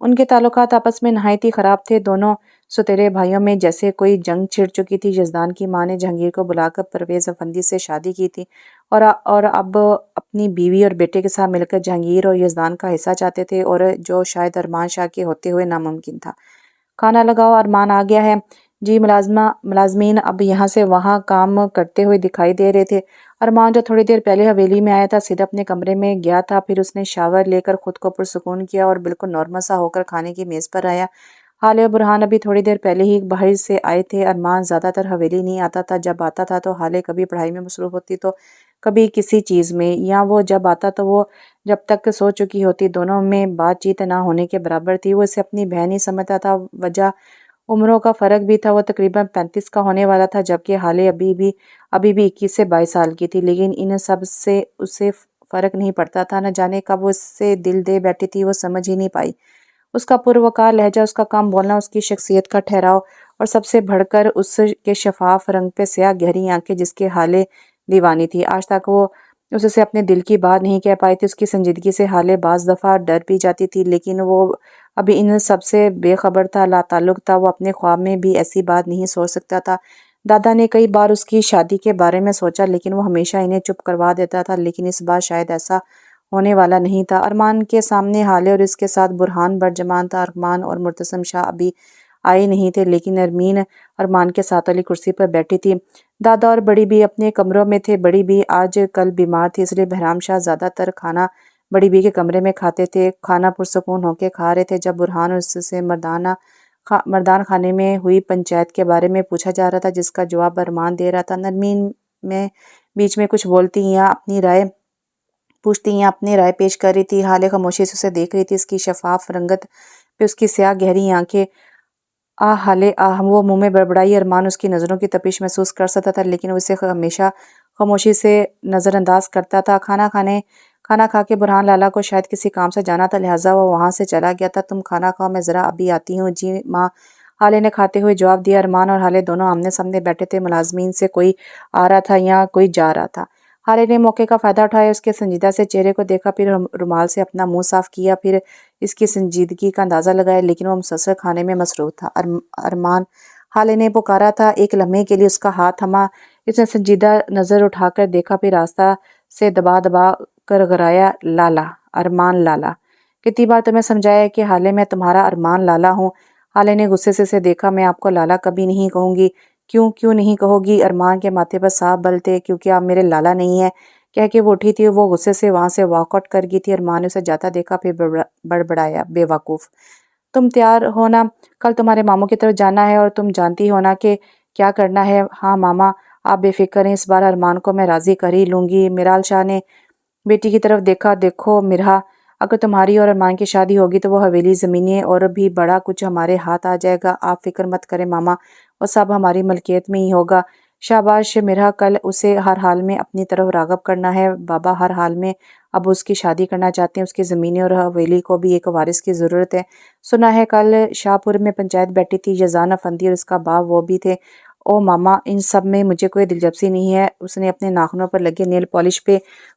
ان کے تعلقات آپس میں نہایت ہی خراب تھے۔ دونوں سوتیلے بھائیوں میں جیسے کوئی جنگ چھڑ چکی تھی۔ یزدان کی ماں نے جہانگیر کو بلا کر پرویز افندی سے شادی کی تھی اور اب اپنی بیوی اور بیٹے کے ساتھ مل کر جہانگیر اور یزدان کا حصہ چاہتے تھے، اور جو شاید ارمان شاہ کے ہوتے ہوئے ناممکن تھا۔ کھانا لگاؤ، ارمان آ گیا ہے جی۔ ملازمین اب یہاں سے وہاں کام کرتے ہوئے دکھائی دے رہے تھے۔ ارمان جو تھوڑی دیر پہلے حویلی میں آیا تھا سیدھا اپنے کمرے میں گیا تھا، پھر اس نے شاور لے کر خود کو پرسکون کیا اور بالکل نارمل سا ہو کر کھانے کی میز پر آیا۔ حالے اور برہان ابھی تھوڑی دیر پہلے ہی باہر سے آئے تھے۔ ارمان زیادہ تر حویلی نہیں آتا تھا، جب آتا تھا تو حالے کبھی پڑھائی میں مصروف ہوتی تو کبھی کسی چیز میں، یا وہ جب آتا تو وہ جب تک سو چکی ہوتی۔ دونوں میں بات چیت نہ ہونے کے برابر تھی۔ وہ اسے اپنی بہن ہی سمجھتا تھا۔ وجہ عمروں کا فرق بھی تھا، وہ تقریباً 35 کا ہونے والا تھا جبکہ حالے ابھی بھی 21 سے 22 سال کی تھی، لیکن ان سب سے اسے فرق نہیں پڑتا تھا۔ نہ جانے کب وہ اس سے دل دے بیٹھی تھی، وہ سمجھ ہی نہیں پائی۔ اس کا پروقار لہجہ، اس کا کام بولنا، اس کی شخصیت کا ٹھہراؤ، اور سب سے بڑھ کر اس کے شفاف رنگ پہ سیاہ گہری آنکھیں جس کے حالے دیوانی تھی۔ آج تک وہ اس سے اپنے دل کی بات نہیں کہہ پائی تھی۔ اس کی سنجیدگی سے حالے بعض دفعہ ڈر بھی جاتی تھی، لیکن وہ ابھی ان سب سے بے خبر تھا، لا تعلق تھا۔ وہ اپنے خواب میں بھی ایسی بات نہیں سوچ سکتا تھا۔ دادا نے کئی بار اس کی شادی کے بارے میں سوچا، لیکن وہ ہمیشہ انہیں چپ کروا دیتا تھا، لیکن اس بار شاید ایسا ہونے والا نہیں تھا۔ ارمان کے سامنے حالے اور اس کے ساتھ برہان برجمان تھا۔ ارمان اور مرتسم شاہ ابھی آئے نہیں تھے، لیکن نرمین ارمان کے ساتھ والی کرسی پر بیٹھی تھی۔ دادا اور بڑی بی اپنے کمروں میں تھے۔ بڑی بی آج کل بیمار تھی، اس لیے بہرام شاہ زیادہ تر کھانا بڑی بی کے کمرے میں کھاتے تھے۔ کھانا پرسکون ہو کے کھا رہے تھے۔ جب برہان اور اس سے مردان خانے میں ہوئی پنچایت کے بارے میں پوچھا جا رہا تھا، جس کا جواب ارمان دے رہا تھا، نرمین میں بیچ میں کچھ بولتی یا اپنی رائے پوچھتی یا اپنی رائے پیش کر رہی تھی۔ حالے خاموشی سے اسے دیکھ رہی تھی، اس کی شفاف رنگت پہ اس کی سیاہ گہری آنکھیں۔ حالے وہ منہ میں بڑبڑائی۔ ارمان اس کی نظروں کی تپش محسوس کر سکتا تھا، لیکن وہ اسے ہمیشہ خاموشی سے نظر انداز کرتا تھا۔ کھانا کھا کے برہان لالا کو شاید کسی کام سے جانا تھا، لہٰذا وہ وہاں سے چلا گیا تھا۔ تم کھانا کھاؤ، میں ذرا ابھی آتی ہوں۔ جی ماں، حالے نے کھاتے ہوئے جواب دیا۔ ارمان اور حالے دونوں آمنے سامنے بیٹھے تھے۔ ملازمین سے کوئی آ رہا تھا یا کوئی جا رہا تھا۔ حالے نے موقع کا فائدہ اٹھایا، اس کے سنجیدہ سے چہرے کو دیکھا، پھر رومال سے اپنا منہ صاف کیا، پھر اس کی سنجیدگی کا اندازہ لگایا، لیکن وہ مسلسل کھانے میں مصروف تھا۔ ارمان، حالے نے پکارا تھا۔ ایک لمحے کے لیے اس کا ہاتھ تھما۔ اس نے سنجیدہ نظر اٹھا کر دیکھا، پھر آہستہ سے دبا دبا کر گرایا، لالا، ارمان لالا۔ کتنی بار تمہیں سمجھایا ہے کہ حالے میں تمہارا ارمان لالا ہوں؟ حالے نے غصے سے اسے دیکھا۔ میں آپ کو لالا کبھی نہیں کہوں گی۔ کیوں نہیں کہو گی؟ ارمان کے ماتھے پر صاف بل تھے۔ کیونکہ آپ میرے لالا نہیں ہیں، کہہ کے وہ اٹھی تھی۔ وہ غصے سے وہاں سے واک آؤٹ کر گئی تھی۔ ارمان نے اسے جاتا دیکھا، پھر بڑبڑایا، بے وقوف، تم تیار ہو نا؟ کل تمہارے ماموں کی طرف جانا ہے اور تم جانتی ہو نا کہ کیا کرنا ہے۔ ہاں ماما، آپ بے فکر ہیں، اس بار ارمان کو میں راضی کر ہی لوں گی۔ میرال شاہ نے بیٹی کی طرف دیکھا۔ دیکھو مرحا، اگر تمہاری اور ارمان کی شادی ہوگی تو وہ حویلی، زمینیں اور بھی بڑا کچھ ہمارے ہاتھ آ جائے گا۔ آپ فکر مت کریں ماما، وہ سب ہماری ملکیت میں ہی ہوگا۔ شاباش مرحا، کل اسے ہر حال میں اپنی طرف راغب کرنا ہے۔ بابا ہر حال میں اب اس کی شادی کرنا چاہتے ہیں۔ اس کی زمینیں اور حویلی کو بھی ایک وارث کی ضرورت ہے۔ سنا ہے کل شاہ پور میں پنچایت بیٹھی تھی، یزدان افندی اور اس کا باپ وہ بھی تھے۔ او ماما، ان سب میں مجھے کوئی دلچسپی نہیں ہے۔ اس نے اپنے ناخنوں پر لگے نیل پالش پہ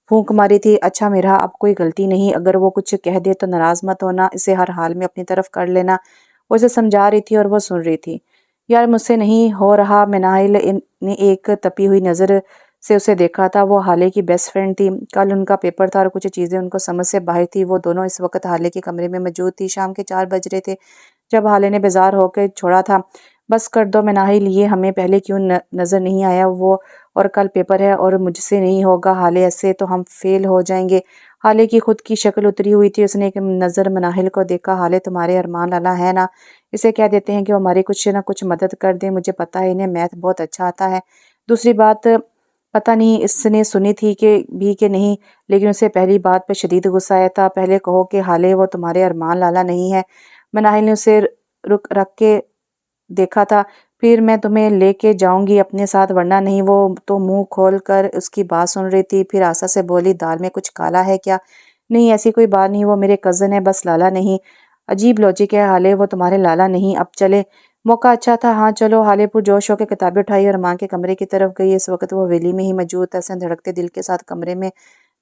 پھونک ماری تھی۔ اچھا مرحا، اب کوئی غلطی نہیں، اگر وہ کچھ کہہ دے تو ناراض مت ہونا، اسے ہر حال میں اپنی طرف کر لینا۔ وہ اسے سمجھا رہی تھی اور وہ سن رہی تھی۔ یار مجھ سے نہیں ہو رہا۔ مناہل نے ایک تپی ہوئی نظر سے اسے دیکھا تھا۔ وہ حالے کی بیسٹ فرینڈ تھی۔ کل ان کا پیپر تھا اور کچھ چیزیں ان کو سمجھ سے باہر تھی۔ وہ دونوں اس وقت حالے کے کمرے میں موجود تھی۔ شام کے 4 بج رہے تھے جب حالے نے بیزار ہو کے چھوڑا تھا، بس کر دو مناہل، یہ ہمیں پہلے کیوں نظر نہیں آیا؟ وہ اور کل پیپر ہے اور مجھ سے نہیں ہوگا حالے، ایسے تو ہم فیل ہو جائیں گے۔ حالے کی خود کی شکل اتری ہوئی تھی۔ اس نے ایک نظر مناہل کو دیکھا۔ حالے تمہارے ارمان لالا ہے نا؟ اسے کہہ دیتے ہیں کہ وہ ہماری کچھ نہ کچھ مدد کر دیں۔ مجھے پتا ہے انہیں میتھ بہت اچھا آتا ہے۔ دوسری بات پتہ نہیں اس نے سنی تھی کہ نہیں، لیکن اسے پہلی بات پہ شدید غصہ آیا تھا۔ پہلے کہو کہ حالے وہ تمہارے ارمان لالا نہیں ہے۔ مناہل نے اسے رکھ کے دیکھا تھا۔ پھر میں تمہیں لے کے جاؤں گی اپنے ساتھ، ورنہ نہیں۔ وہ تو منہ کھول کر اس کی بات سن رہی تھی، پھر آسا سے بولی، دال میں کچھ کالا ہے کیا؟ نہیں ایسی کوئی بات نہیں، وہ میرے کزن ہے، بس لالا نہیں۔ عجیب لاجک ہے حالے، وہ تمہارے لالا نہیں۔ اب چلے؟ موقع اچھا تھا، ہاں چلو۔ حالے پرجوش ہو کے کتابیں اٹھائی اور ماں کے کمرے کی طرف گئی۔ اس وقت وہ حویلی میں ہی موجود تھا۔ اس نے دھڑکتے دل کے ساتھ کمرے میں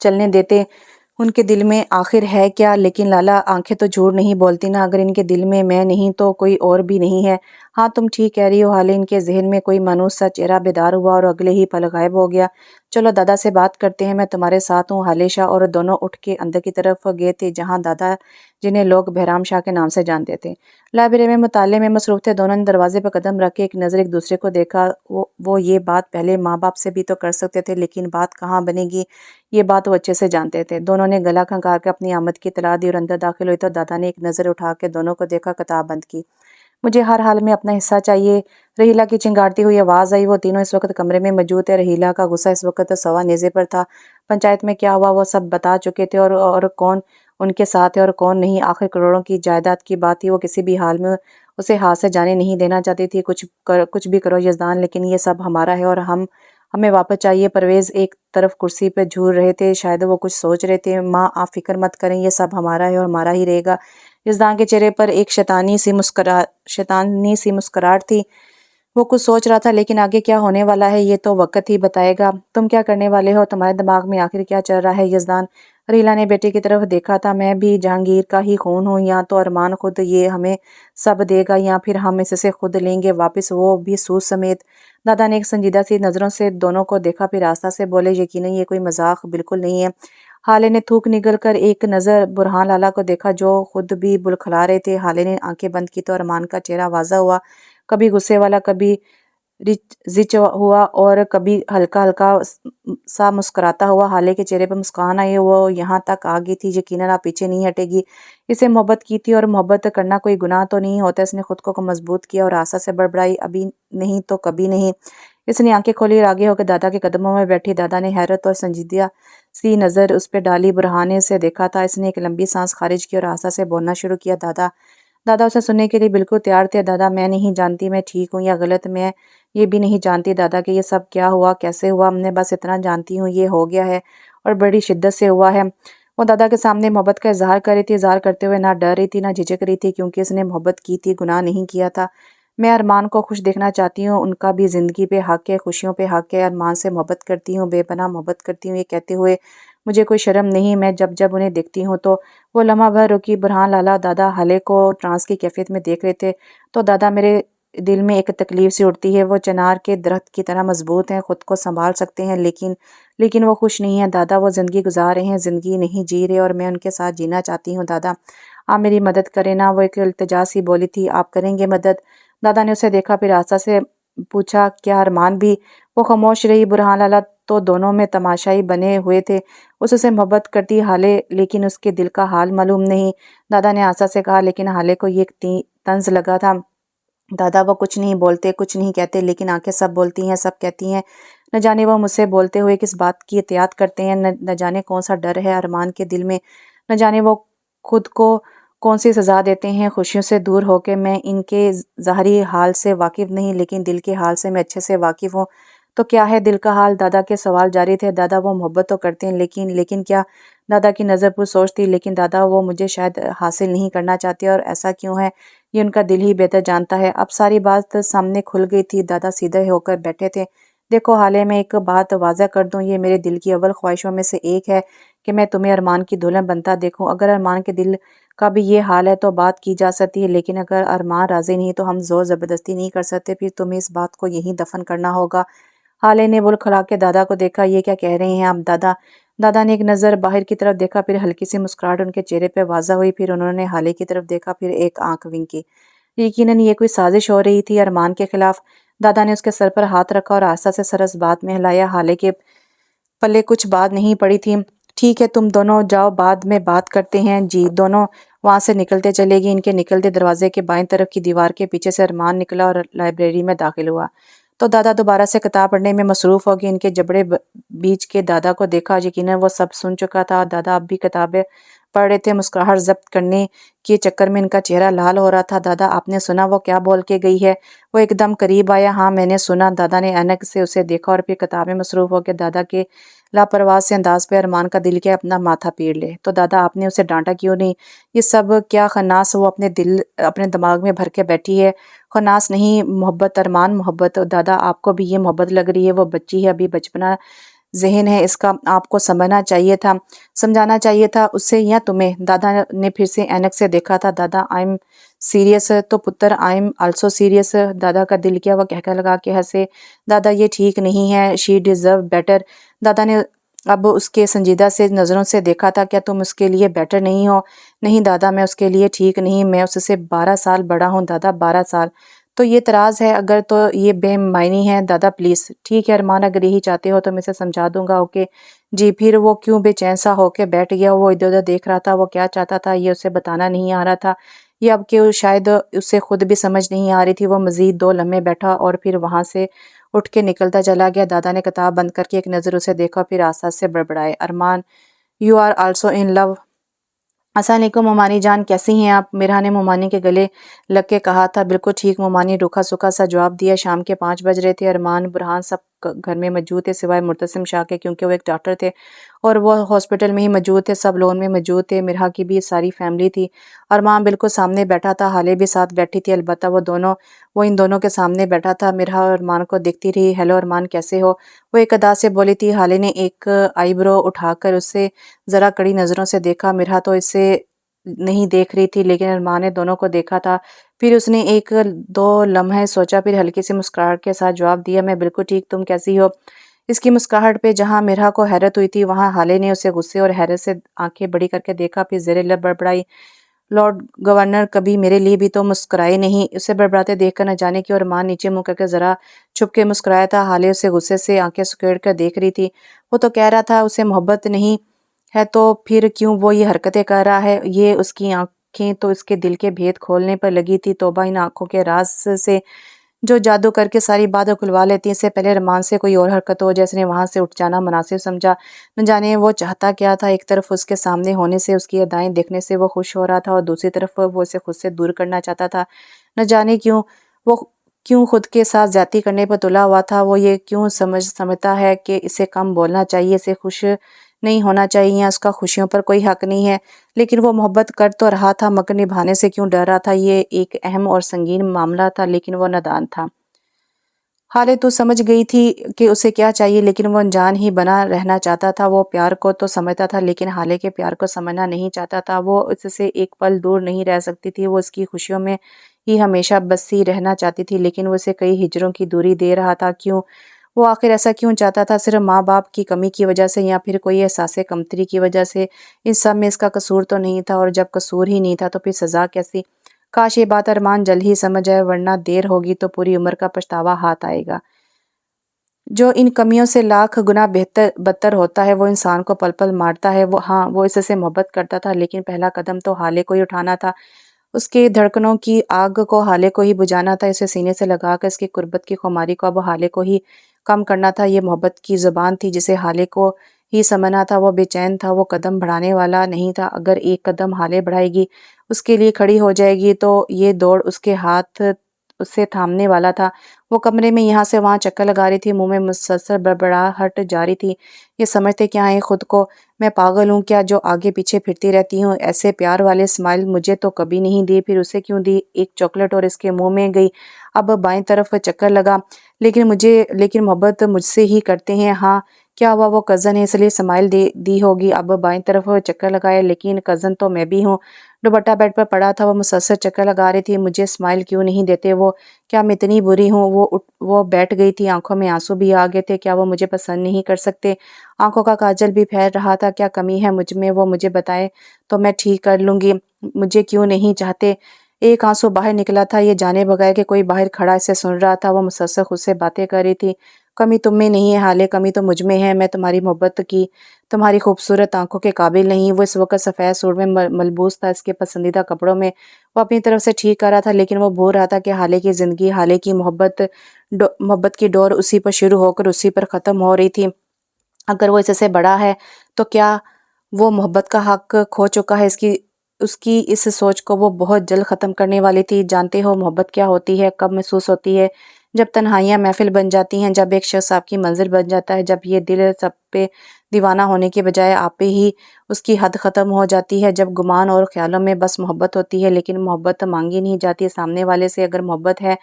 چلنے دیتے، ان کے دل میں آخر ہے کیا؟ لیکن لالا آنکھیں تو جھوٹ نہیں بولتی نا، اگر ان کے دل میں میں نہیں تو کوئی اور بھی نہیں ہے۔ ہاں تم ٹھیک کہہ رہی ہو، حالے ان کے ذہن میں کوئی مانوس سا چہرہ بیدار ہوا اور اگلے ہی پل غائب ہو گیا۔ چلو دادا سے بات کرتے ہیں، میں تمہارے ساتھ ہوں۔ حالے شاہ اور دونوں اٹھ کے اندر کی طرف گئے تھے، جہاں دادا جنہیں لوگ بہرام شاہ کے نام سے جانتے تھے لائبریری میں مطالعے میں مصروف تھے۔ دونوں نے دروازے پر قدم رکھ کے ایک نظر ایک دوسرے کو دیکھا۔ وہ یہ بات پہلے ماں باپ سے بھی تو کر سکتے تھے، لیکن بات کہاں بنے گی یہ بات وہ اچھے سے جانتے تھے۔ دونوں نے گلا کھنکار کے اپنی آمد کی اطلاع دی اور اندر داخل ہوئے تو دادا نے ایک نظر اٹھا کے دونوں کو دیکھا، کتاب بند کی۔ مجھے ہر حال میں اپنا حصہ چاہیے، رحیلہ کی چنگاڑتی ہوئی آواز آئی۔ وہ تینوں اس وقت کمرے میں موجود تھے۔ رحیلہ کا غصہ اس وقت سوا نیزے پر تھا۔ پنچایت میں کیا ہوا وہ سب بتا چکے تھے، اور کون ان کے ساتھ ہے اور کون نہیں۔ آخر کروڑوں کی جائیداد کی بات تھی، وہ کسی بھی حال میں اسے ہاتھ سے جانے نہیں دینا چاہتی تھی۔ کچھ بھی کرو یزدان، لیکن یہ سب ہمارا ہے اور ہمیں واپس چاہیے۔ پرویز ایک طرف کرسی پہ جھول رہے تھے، شاید وہ کچھ سوچ رہے تھے۔ ماں آپ فکر مت کریں، یہ سب ہمارا ہے اور ہمارا ہی رہے گا۔ یزدان کے چہرے پر ایک شیطانی سی مسکراہٹ تھی۔ وہ کچھ سوچ رہا تھا، لیکن آگے کیا ہونے والا ہے یہ تو وقت ہی بتائے گا۔ تم کیا کرنے والے ہو؟ تمہارے دماغ میں آخر کیا چل رہا ہے یزدان؟ ریلا نے بیٹے کی طرف دیکھا تھا۔ میں بھی جہانگیر کا ہی خون ہوں، یا تو ارمان خود یہ ہمیں سب دے گا یا پھر ہم اس سے خود لیں گے واپس، وہ بھی سود سمیت۔ دادا نے ایک سنجیدہ سی نظروں سے دونوں کو دیکھا، پھر آہستہ سے بولے، یقیناً یہ کوئی مذاق بالکل نہیں ہے۔ حالے نے تھوک نگل کر ایک نظر برہان لالا کو دیکھا، جو خود بھی بلکھلا رہے تھے۔ حالے نے آنکھیں بند کی تو ارمان کا چہرہ واضح ہوا، کبھی غصے والا، کبھی زچ ہوا اور کبھی ہلکا ہلکا سا مسکراتا ہوا۔ حالے کے چہرے پر مسکان آئی، وہ یہاں تک آ گئی تھی، یقیناً آپ پیچھے نہیں ہٹے گی۔ اسے محبت کی تھی اور محبت کرنا کوئی گناہ تو نہیں ہوتا۔ اس نے خود کو مضبوط کیا اور آسا سے بڑبڑائی، ابھی نہیں تو کبھی نہیں۔ اس نے آنکھیں کھولی اور آگے ہو کے دادا کے قدموں میں بیٹھی۔ دادا نے حیرت اور سنجیدہ سی نظر اس پہ ڈالی، برہانے سے دیکھا تھا۔ اس نے ایک لمبی سانس خارج کی اور آسا سے بولنا شروع کیا، دادا۔ دادا اسے سننے کے لیے بالکل تیار تھے۔ دادا میں نہیں جانتی میں ٹھیک ہوں یا غلط، میں یہ بھی نہیں جانتی دادا کہ یہ سب کیا ہوا، کیسے ہوا، میں بس اتنا جانتی ہوں یہ ہو گیا ہے اور بڑی شدت سے ہوا ہے۔ وہ دادا کے سامنے محبت کا اظہار کر رہی تھی، اظہار کرتے ہوئے نہ ڈر رہی تھی نہ جھجک رہی تھی، کیونکہ اس نے محبت کی تھی، گناہ نہیں کیا تھا۔ میں ارمان کو خوش دیکھنا چاہتی ہوں، ان کا بھی زندگی پہ حق ہے، خوشیوں پہ حق ہے۔ ارمان سے محبت کرتی ہوں، بے پناہ محبت کرتی ہوں، یہ کہتے ہوئے مجھے کوئی شرم نہیں، میں جب انہیں دیکھتی ہوں تو۔ وہ لمحہ بھر رکی۔ برہان لالا دادا حالے کو ٹرانس کی کیفیت میں دیکھ رہے تھے۔ تو دادا، میرے دل میں ایک تکلیف سی اٹھتی ہے، وہ چنار کے درخت کی طرح مضبوط ہیں، خود کو سنبھال سکتے ہیں، لیکن وہ خوش نہیں ہیں دادا، وہ زندگی گزار رہے ہیں، زندگی نہیں جی رہے، اور میں ان کے ساتھ جینا چاہتی ہوں دادا، آپ میری مدد کریں نا۔ وہ ایک التجا سی بولی تھی، آپ کریں گے مدد؟ دادا نے اسے دیکھا، پھر آہستہ سے پوچھا، کیا ارمان بھی؟ وہ خاموش رہی۔ برہان لالا تو دونوں میں تماشائی بنے ہوئے تھے، اس سے محبت کرتی حالے، لیکن اس کے دل کا حال معلوم نہیں۔ دادا نے آہستہ سے کہا، لیکن حالے کو یہ طنز لگا تھا، دادا وہ کچھ نہیں بولتے، کچھ نہیں کہتے، لیکن آنکھیں سب بولتی ہیں، سب کہتی ہیں۔ نہ جانے وہ مجھ سے بولتے ہوئے کس بات کی احتیاط کرتے ہیں، نہ جانے کون سا ڈر ہے ارمان کے دل میں، نہ جانے وہ خود کو کون سی سزا دیتے ہیں خوشیوں سے دور ہو کے۔ میں ان کے ظاہری حال سے واقف نہیں، لیکن دل کے حال سے میں اچھے سے واقف ہوں۔ تو کیا ہے دل کا حال؟ دادا کے سوال جاری تھے۔ دادا وہ محبت تو کرتے ہیں، لیکن کیا؟ دادا کی نظر پر سوچ تھی، لیکن دادا وہ مجھے شاید حاصل نہیں کرنا چاہتے، اور ایسا کیوں ہے یہ ان کا دل ہی بہتر جانتا ہے۔ اب ساری بات سامنے کھل گئی تھی۔ دادا سیدھے ہو کر بیٹھے تھے۔ دیکھو حالے، میں ایک بات واضح کر دوں، یہ میرے دل کی اول خواہشوں میں سے ایک ہے کہ میں تمہیں ارمان کی دلہن بنتا دیکھوں۔ اگر ارمان کے دل کا بھی یہ حال ہے تو بات کی جا سکتی ہے، لیکن اگر ارمان راضی نہیں تو ہم زور زبردستی نہیں کر سکتے، پھر تمہیں اس بات کو یہیں دفن کرنا ہوگا۔ حالے نے بل کھلا کے دادا کو دیکھا، یہ کیا کہہ رہے ہیں آپ دادا؟ دادا نے ایک نظر باہر کی طرف دیکھا، پھر ہلکی سی مسکراہٹ ان کے چہرے پہ واضح ہوئی، پھر انہوں نے حالے کی طرف دیکھا، پھر ایک آنکھ ونک کی۔ یقیناً یہ کوئی سازش ہو رہی تھی ارمان کے خلاف۔ دادا نے اس کے سر پر ہاتھ رکھا اور آہستہ سے سر اس بات میں ہلایا، حالے کے پلے کچھ بات نہیں پڑی تھی۔ ٹھیک ہے، تم دونوں جاؤ، بعد میں بات کرتے ہیں۔ جی۔ دونوں وہاں سے نکلتے چلے گئے۔ ان کے نکلتے دروازے کے بائیں طرف کی دیوار کے پیچھے سے ارمان نکلا اور لائبریری میں داخل ہوا تو دادا دوبارہ سے کتاب پڑھنے میں مصروف ہو گئے۔ ان کے جبڑے بیچ کے دادا کو دیکھا، یقیناً وہ سب سن چکا تھا، دادا اب بھی کتابیں پڑھ رہے تھے۔ مسکراہٹ ضبط کرنے کے چکر میں ان کا چہرہ لال ہو رہا تھا۔ دادا، آپ نے سنا وہ کیا بول کے گئی ہے؟ وہ ایک دم قریب آیا۔ ہاں میں نے سنا۔ دادا نے اینک سے اسے دیکھا اور پھر کتاب میں مصروف ہو کے دادا کے لاپرواہ سے انداز پہ ارمان کا دل کیا اپنا ماتھا پیڑ لے۔ تو دادا، آپ نے اسے ڈانٹا کیوں نہیں؟ یہ سب کیا خناس وہ اپنے دماغ میں بھر کے بیٹھی ہے؟ خناس نہیں، محبت ارمان، محبت۔ دادا، آپ کو بھی یہ محبت لگ رہی ہے؟ وہ بچی ہے، ابھی بچپنا ذہن ہے اس کا، آپ کو سمجھانا چاہیے تھا اسے یا تمہیں۔ دادا نے پھر سے اینک سے دیکھا تھا۔ دادا آئی ایم سیریس، تو پتر آئی ایم آلسو سیریس۔ دادا کا دل کیا، وہ کہہ لگا کے ہنسے۔ دادا یہ ٹھیک نہیں ہے، شی ڈیزرو بیٹر۔ دادا نے اب اس کے سنجیدہ سے نظروں سے دیکھا تھا، کیا تم اس کے لیے بیٹر نہیں ہو؟ نہیں دادا، میں اس کے لیے ٹھیک نہیں، میں اس سے 12 سال بڑا ہوں۔ دادا 12 سال تو یہ اعتراض ہے، اگر تو یہ بے معنی ہے۔ دادا پلیز۔ ٹھیک ہے ارمان، اگر یہی چاہتے ہو تو میں اسے سمجھا دوں گا، اوکے جی۔ پھر وہ کیوں بے چین سا ہو کے بیٹھ گیا؟ وہ ادھر ادھر دیکھ رہا تھا، وہ کیا چاہتا تھا یہ اسے بتانا نہیں آ رہا تھا، یہ اب کہ شاید اسے خود بھی سمجھ نہیں آ رہی تھی۔ وہ مزید 2 لمحے بیٹھا اور پھر وہاں سے اٹھ کے نکلتا چلا گیا۔ دادا نے کتاب بند کر کے ایک نظر اسے دیکھا، پھر آہستہ سے بڑبڑائے، ارمان یو آر آلسو ان لو۔ السلام علیکم مومانی جان، کیسی ہیں آپ؟ میرا نے مومانی کے گلے لگ کے کہا تھا۔ بالکل ٹھیک، مومانی روکھا سکھا سا جواب دیا۔ شام کے 5 بج رہے تھے۔ ارمان برہان سب گھر میں موجود تھے سوائے مرتسم شاہ کے، کیونکہ وہ ایک ڈاکٹر تھے اور وہ ہاسپٹل میں ہی موجود تھے۔ سب لون میں موجود تھے، مرحا کی بھی ساری فیملی تھی۔ ارمان بالکل سامنے بیٹھا تھا، حالے بھی ساتھ بیٹھی تھی، البتہ وہ ان دونوں کے سامنے بیٹھا تھا۔ مرحا ارمان کو دیکھتی رہی۔ ہیلو ارمان، کیسے ہو؟ وہ ایک ادا سے بولی تھی۔ حالے نے ایک آئی برو اٹھا کر اسے ذرا کڑی نظروں سے دیکھا۔ مرحا تو اسے نہیں دیکھ رہی تھی، لیکن ارمان نے دونوں کو دیکھا تھا۔ پھر اس نے 1-2 لمحے سوچا، پھر ہلکی سی مسکراہٹ کے ساتھ جواب دیا، میں بالکل ٹھیک، تم کیسی ہو؟ اس کی مسکراہٹ پہ جہاں مرحا کو حیرت ہوئی تھی، وہاں حالے نے اسے غصے اور حیرت سے آنکھیں بڑی کر کے دیکھا، پھر زیر لب بڑبڑائی، لارڈ گورنر کبھی میرے لیے بھی تو مسکرائے نہیں۔ اسے بڑبڑاتے دیکھ کر نہ جانے کیوں ارمان نیچے منہ کر کے ذرا چھپ کے مسکرایا تھا۔ حالے اسے غصے سے آنکھیں سکیڑ کر دیکھ رہی تھی۔ وہ تو کہہ رہا تھا اسے محبت نہیں ہے، تو پھر کیوں وہ یہ حرکتیں کر رہا ہے؟ یہ اس کی آنکھیں تو اس کے دل کے بھید کھولنے پر لگی تھی۔ توبہ ان آنکھوں کے راز سے جو جادو کر کے ساری باتیں کھلوا لیتی ہیں۔ اس سے پہلے ارمان سے کوئی اور حرکت ہو جیسے نے وہاں سے اٹھ جانا مناسب سمجھا۔ نہ جانے وہ چاہتا کیا تھا، ایک طرف اس کے سامنے ہونے سے، اس کی ادائیں دیکھنے سے وہ خوش ہو رہا تھا، اور دوسری طرف وہ اسے خود سے دور کرنا چاہتا تھا۔ نہ جانے کیوں وہ کیوں خود کے ساتھ زیادتی کرنے پر تلا ہوا تھا۔ وہ یہ کیوں سمجھتا ہے کہ اسے کم بولنا چاہیے، اسے خوش نہیں ہونا چاہیے، یا اس کا خوشیوں پر کوئی حق نہیں ہے۔ لیکن وہ محبت کر تو رہا تھا، مگر نبھانے سے کیوں ڈر رہا تھا؟ یہ ایک اہم اور سنگین معاملہ تھا، لیکن وہ نادان تھا۔ حالے تو سمجھ گئی تھی کہ اسے کیا چاہیے، لیکن وہ انجان ہی بنا رہنا چاہتا تھا۔ وہ پیار کو تو سمجھتا تھا، لیکن حالے کے پیار کو سمجھنا نہیں چاہتا تھا۔ وہ اس سے ایک پل دور نہیں رہ سکتی تھی، وہ اس کی خوشیوں میں ہی ہمیشہ بسی رہنا چاہتی تھی، لیکن وہ اسے کئی ہجروں کی دوری دے رہا تھا۔ کیوں؟ وہ آخر ایسا کیوں چاہتا تھا؟ صرف ماں باپ کی کمی کی وجہ سے، یا پھر کوئی احساس کمتری کی وجہ سے؟ ان سب میں اس کا قصور تو نہیں تھا، اور جب قصور ہی نہیں تھا تو پھر سزا کیسی؟ کاش یہ بات ارمان جلد ہی سمجھ جائے، ورنہ دیر ہوگی تو پوری عمر کا پچھتاوا ہاتھ آئے گا۔ جو ان کمیوں سے لاکھ گنا بدتر ہوتا ہے، وہ انسان کو پل پل مارتا ہے۔ وہ اس سے محبت کرتا تھا، لیکن پہلا قدم تو حالے کو ہی اٹھانا تھا۔ اس کے دھڑکنوں کی آگ کو حالے کو ہی بجھانا تھا، اسے سینے سے لگا کر اس کی قربت کی خماری کو اب حالے کو ہی کم کرنا تھا۔ یہ محبت کی زبان تھی جسے حالے کو ہی سمجھنا تھا۔ وہ بے چین تھا، وہ قدم بڑھانے والا نہیں تھا۔ اگر ایک قدم حالے بڑھائے گی، اس کے لیے کھڑی ہو جائے گی، تو یہ دوڑ اس کے ہاتھ اسے تھامنے والا تھا۔ وہ کمرے میں یہاں سے وہاں چکر لگا رہی تھی، منہ میں مسلسل بڑبڑاہٹ جاری تھی۔ یہ سمجھتے کیا ہیں خود کو؟ میں پاگل ہوں کیا جو آگے پیچھے پھرتی رہتی ہوں؟ ایسے پیار والے اسمائل مجھے تو کبھی نہیں دی، پھر اسے کیوں دی؟ ایک چاکلیٹ اور اس کے منہ میں گئی۔ اب بائیں طرف چکر لگا، لیکن محبت مجھ سے ہی کرتے ہیں۔ ہاں، کیا ہوا؟ وہ کزن ہے اس لیے اسمائل دی ہوگی۔ اب بائیں طرف چکر لگایا، لیکن کزن تو میں بھی ہوں۔ دوپٹہ بیڈ پر پڑا تھا، وہ مسلسل چکر لگا رہی تھی۔ مجھے اسمائل کیوں نہیں دیتے وہ؟ کیا میں اتنی بری ہوں؟ وہ بیٹھ گئی تھی، آنکھوں میں آنسو بھی آ گئے تھے۔ کیا وہ مجھے پسند نہیں کر سکتے؟ آنکھوں کا کاجل بھی پھیل رہا تھا۔ کیا کمی ہے مجھ میں؟ وہ مجھے بتائے تو میں ٹھیک کر لوں گی۔ مجھے کیوں نہیں چاہتے؟ ایک آنسو باہر نکلا تھا، یہ جانے بغیر کہ کوئی باہر کھڑا اسے سن رہا تھا۔ وہ مسلسل خود سے باتیں کر رہی تھی۔ کمی تم میں نہیں ہے حالے، کمی تو مجھ میں ہے۔ میں تمہاری محبت کی تمہاری خوبصورت آنکھوں کے قابل نہیں۔ وہ اس وقت سفید سوٹ میں ملبوس تھا، اس کے پسندیدہ کپڑوں میں۔ وہ اپنی طرف سے ٹھیک کر رہا تھا، لیکن وہ بھول رہا تھا کہ حالے کی زندگی، حالے کی محبت کی ڈور اسی پر شروع ہو کر اسی پر ختم ہو رہی تھی۔ اگر وہ اس سے بڑا ہے تو کیا وہ محبت کا حق کھو چکا ہے؟ اس کی اس سوچ کو وہ بہت جلد ختم کرنے والی تھی۔ جانتے ہو محبت کیا ہوتی ہے؟ کب محسوس ہوتی ہے؟ جب تنہائیاں محفل بن جاتی ہیں، جب ایک شخص آپ کی منزل بن جاتا ہے، جب یہ دل سب پہ دیوانہ ہونے کے بجائے آپ پہ ہی اس کی حد ختم ہو جاتی ہے، جب گمان اور خیالوں میں بس محبت ہوتی ہے، لیکن محبت مانگی نہیں جاتی سامنے والے سے۔ اگر محبت ہے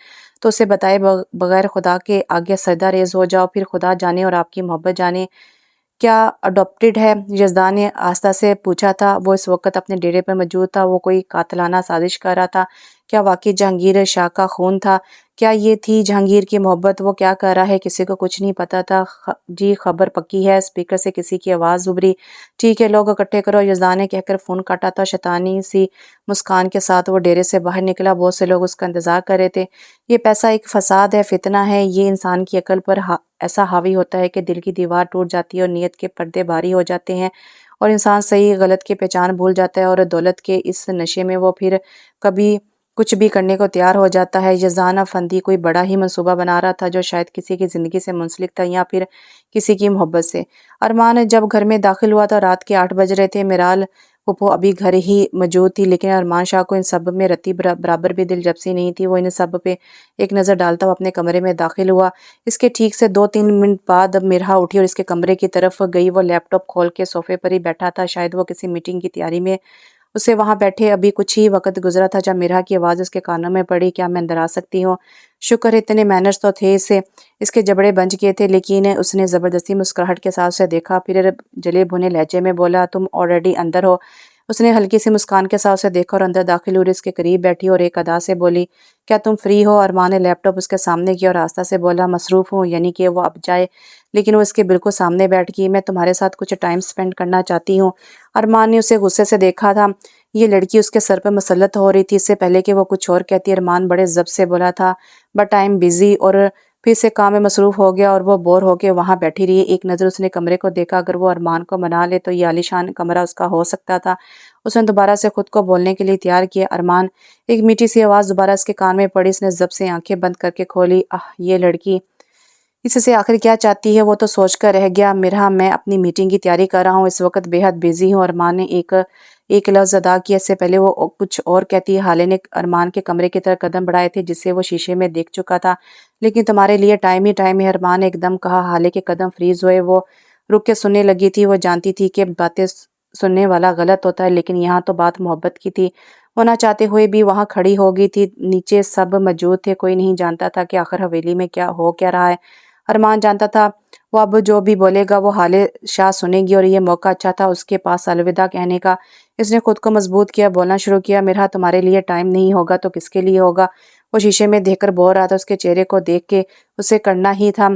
تو اسے بتائے بغیر خدا کے آگے سجدہ ریز ہو جاؤ، پھر خدا جانے اور آپ کی محبت جانے کیا اڈاپٹڈ ہے؟ یزدان نے آہستہ سے پوچھا تھا۔ وہ اس وقت اپنے ڈیرے پر موجود تھا۔ وہ کوئی قاتلانہ سازش کر رہا تھا۔ کیا واقعی جہانگیر شاہ کا خون تھا؟ کیا یہ تھی جہانگیر کی محبت؟ وہ کیا کر رہا ہے کسی کو کچھ نہیں پتا تھا۔ جی خبر پکی ہے۔ اسپیکر سے کسی کی آواز ابھری۔ ٹھیک ہے لوگ اکٹھے کرو، یزدان نے کہہ کر فون کاٹا تھا۔ شیطانی سی مسکان کے ساتھ وہ ڈیرے سے باہر نکلا۔ بہت سے لوگ اس کا انتظار کر رہے تھے۔ یہ پیسہ ایک فساد ہے، فتنہ ہے۔ یہ انسان کی عقل پر ایسا حاوی ہوتا ہے کہ دل کی دیوار ٹوٹ جاتی ہے اور نیت کے پردے بھاری ہو جاتے ہیں اور انسان صحیح غلط کی پہچان بھول جاتا ہے، اور دولت کے اس نشے میں وہ پھر کبھی کچھ بھی کرنے کو تیار ہو جاتا ہے۔ یزدان افندی کوئی بڑا ہی منصوبہ بنا رہا تھا جو شاید کسی کی زندگی سے منسلک تھا یا پھر کسی کی محبت سے۔ ارمان جب گھر میں داخل ہوا تو رات کے 8 بج رہے تھے۔ میرال پھپھو ابھی گھر ہی موجود تھی، لیکن ارمان شاہ کو ان سب میں رتی برابر بھی دلچسپی نہیں تھی۔ وہ ان سب پہ ایک نظر ڈالتا ہوا اپنے کمرے میں داخل ہوا۔ اس کے ٹھیک سے 2-3 منٹ بعد مرحا اٹھی اور اس کے کمرے کی طرف گئی۔ وہ لیپ ٹاپ کھول کے صوفے پر ہی بیٹھا تھا، شاید وہ کسی میٹنگ کی تیاری میں۔ اسے وہاں بیٹھے ابھی کچھ ہی وقت گزرا تھا جب مرحا کی آواز اس کے کانوں میں پڑی۔ کیا میں اندر آ سکتی ہوں؟ شکر ہے اتنے مینرز تو تھے اسے، اس کے جبڑے بنج گئے تھے، لیکن اس نے زبردستی مسکراہٹ کے ساتھ اسے دیکھا، پھر جلے بھنے لہجے میں بولا، تم آلریڈی اندر ہو؟ اس نے ہلکی سی مسکان کے ساتھ اسے دیکھا اور اندر داخل ہوئی، اس کے قریب بیٹھی اور ایک ادا سے بولی، کیا تم فری ہو؟ ارمان نے لیپ ٹاپ اس کے سامنے کیا اور آہستہ سے بولا، مصروف ہوں، یعنی کہ وہ اب جائے، لیکن وہ اس کے بالکل سامنے بیٹھ گئی۔ میں تمہارے ساتھ کچھ ٹائم سپینڈ کرنا چاہتی ہوں۔ ارمان نے اسے غصے سے دیکھا تھا۔ یہ لڑکی اس کے سر پر مسلط ہو رہی تھی۔ اس سے پہلے کہ وہ کچھ اور کہتی، ارمان بڑے ضبط سے بولا تھا، بٹ آئی ایم بزی، اور پھر سے کام میں مصروف ہو گیا اور وہ بور ہو کے وہاں بیٹھی رہی۔ ایک نظر اس نے کمرے کو دیکھا، اگر وہ ارمان کو منا لے تو یہ عالیشان کمرہ اس کا ہو سکتا تھا۔ اس نے دوبارہ سے خود کو بولنے کے لیے تیار کیا، ارمان۔ ایک میٹھی سی آواز دوبارہ اس کے کان میں پڑی۔ اس نے ضبط سے آنکھیں بند کر کے کھولی۔ یہ لڑکی اس سے آخر کیا چاہتی ہے؟ وہ تو سوچ کر رہ گیا۔ مرحا، میں اپنی میٹنگ کی تیاری کر رہا ہوں، اس وقت بے حد بزی ہوں۔ ارمان نے ایک لفظ ادا کیا۔ اس سے پہلے وہ کچھ اور کہتی، حالے نے ارمان کے کمرے کی طرف قدم بڑھائے تھے جسے وہ شیشے میں دیکھ چکا تھا۔ لیکن تمہارے لیے ٹائم ہی ٹائم ہے، ارمان نے ایک دم کہا۔ حالے کے قدم فریز ہوئے۔ وہ رک کے سننے لگی تھی۔ وہ جانتی تھی کہ باتیں سننے والا غلط ہوتا ہے، لیکن یہاں تو بات محبت کی تھی۔ وہ نہ چاہتے ہوئے بھی وہاں کھڑی ہو گئی تھی۔ نیچے سب موجود تھے، کوئی نہیں جانتا تھا کہ آخر حویلی میں کیا رہا ہے۔ ارمان جانتا تھا وہ اب جو بھی بولے گا وہ حالے شاہ سنے گی، اور یہ موقع اچھا تھا اس کے پاس الوداع کہنے کا۔ اس نے خود کو مضبوط کیا، بولنا شروع کیا، مرحا تمہارے لیے ٹائم نہیں ہوگا تو کس کے لیے ہوگا؟ وہ شیشے میں دیکھ کر بول رہا تھا، اس کے چہرے کو دیکھ کے اسے کرنا ہی تھا۔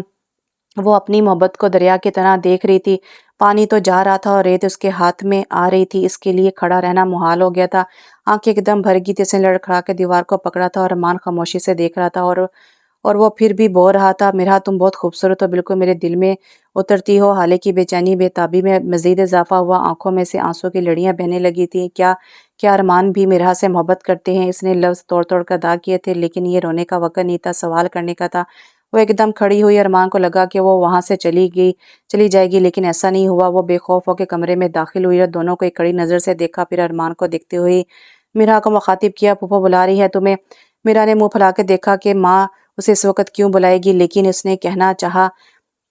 وہ اپنی محبت کو دریا کی طرح دیکھ رہی تھی۔ پانی تو جا رہا تھا اور ریت اس کے ہاتھ میں آ رہی تھی، اس کے لیے کھڑا رہنا محال ہو گیا تھا۔ آنکھیں ایک دم بھر گئی تھی۔ اس نے لڑکھڑا کے دیوار کو پکڑا تھا اور ارمان خاموشی سے دیکھ رہا تھا، اور وہ پھر بھی بول رہا تھا، مرحا تم بہت خوبصورت ہو، بالکل میرے دل میں اترتی ہو۔ حالے کی بے چینی بے تابی میں مزید اضافہ ہوا، آنکھوں میں سے آنسوں کی لڑیاں بہنے لگی تھیں۔ کیا ارمان بھی مرحا سے محبت کرتے ہیں؟ اس نے لفظ توڑ توڑ کر ادا کیے تھے، لیکن یہ رونے کا وقت نہیں تھا، سوال کرنے کا تھا۔ وہ ایک دم کھڑی ہوئی۔ ارمان کو لگا کہ وہ وہاں سے چلی جائے گی، لیکن ایسا نہیں ہوا۔ وہ بے خوف ہو کے کمرے میں داخل ہوئی اور دونوں کو ایک کڑی نظر سے دیکھا، پھر ارمان کو دیکھتے ہوئی مرحا کو مخاطب کیا، پھوپھو بلا رہی ہے تمہیں؟ مرحا نے منہ پھیلا کے دیکھا کہ ماں اسے اس وقت کیوں بلائے گی، لیکن اس نے کہنا چاہا،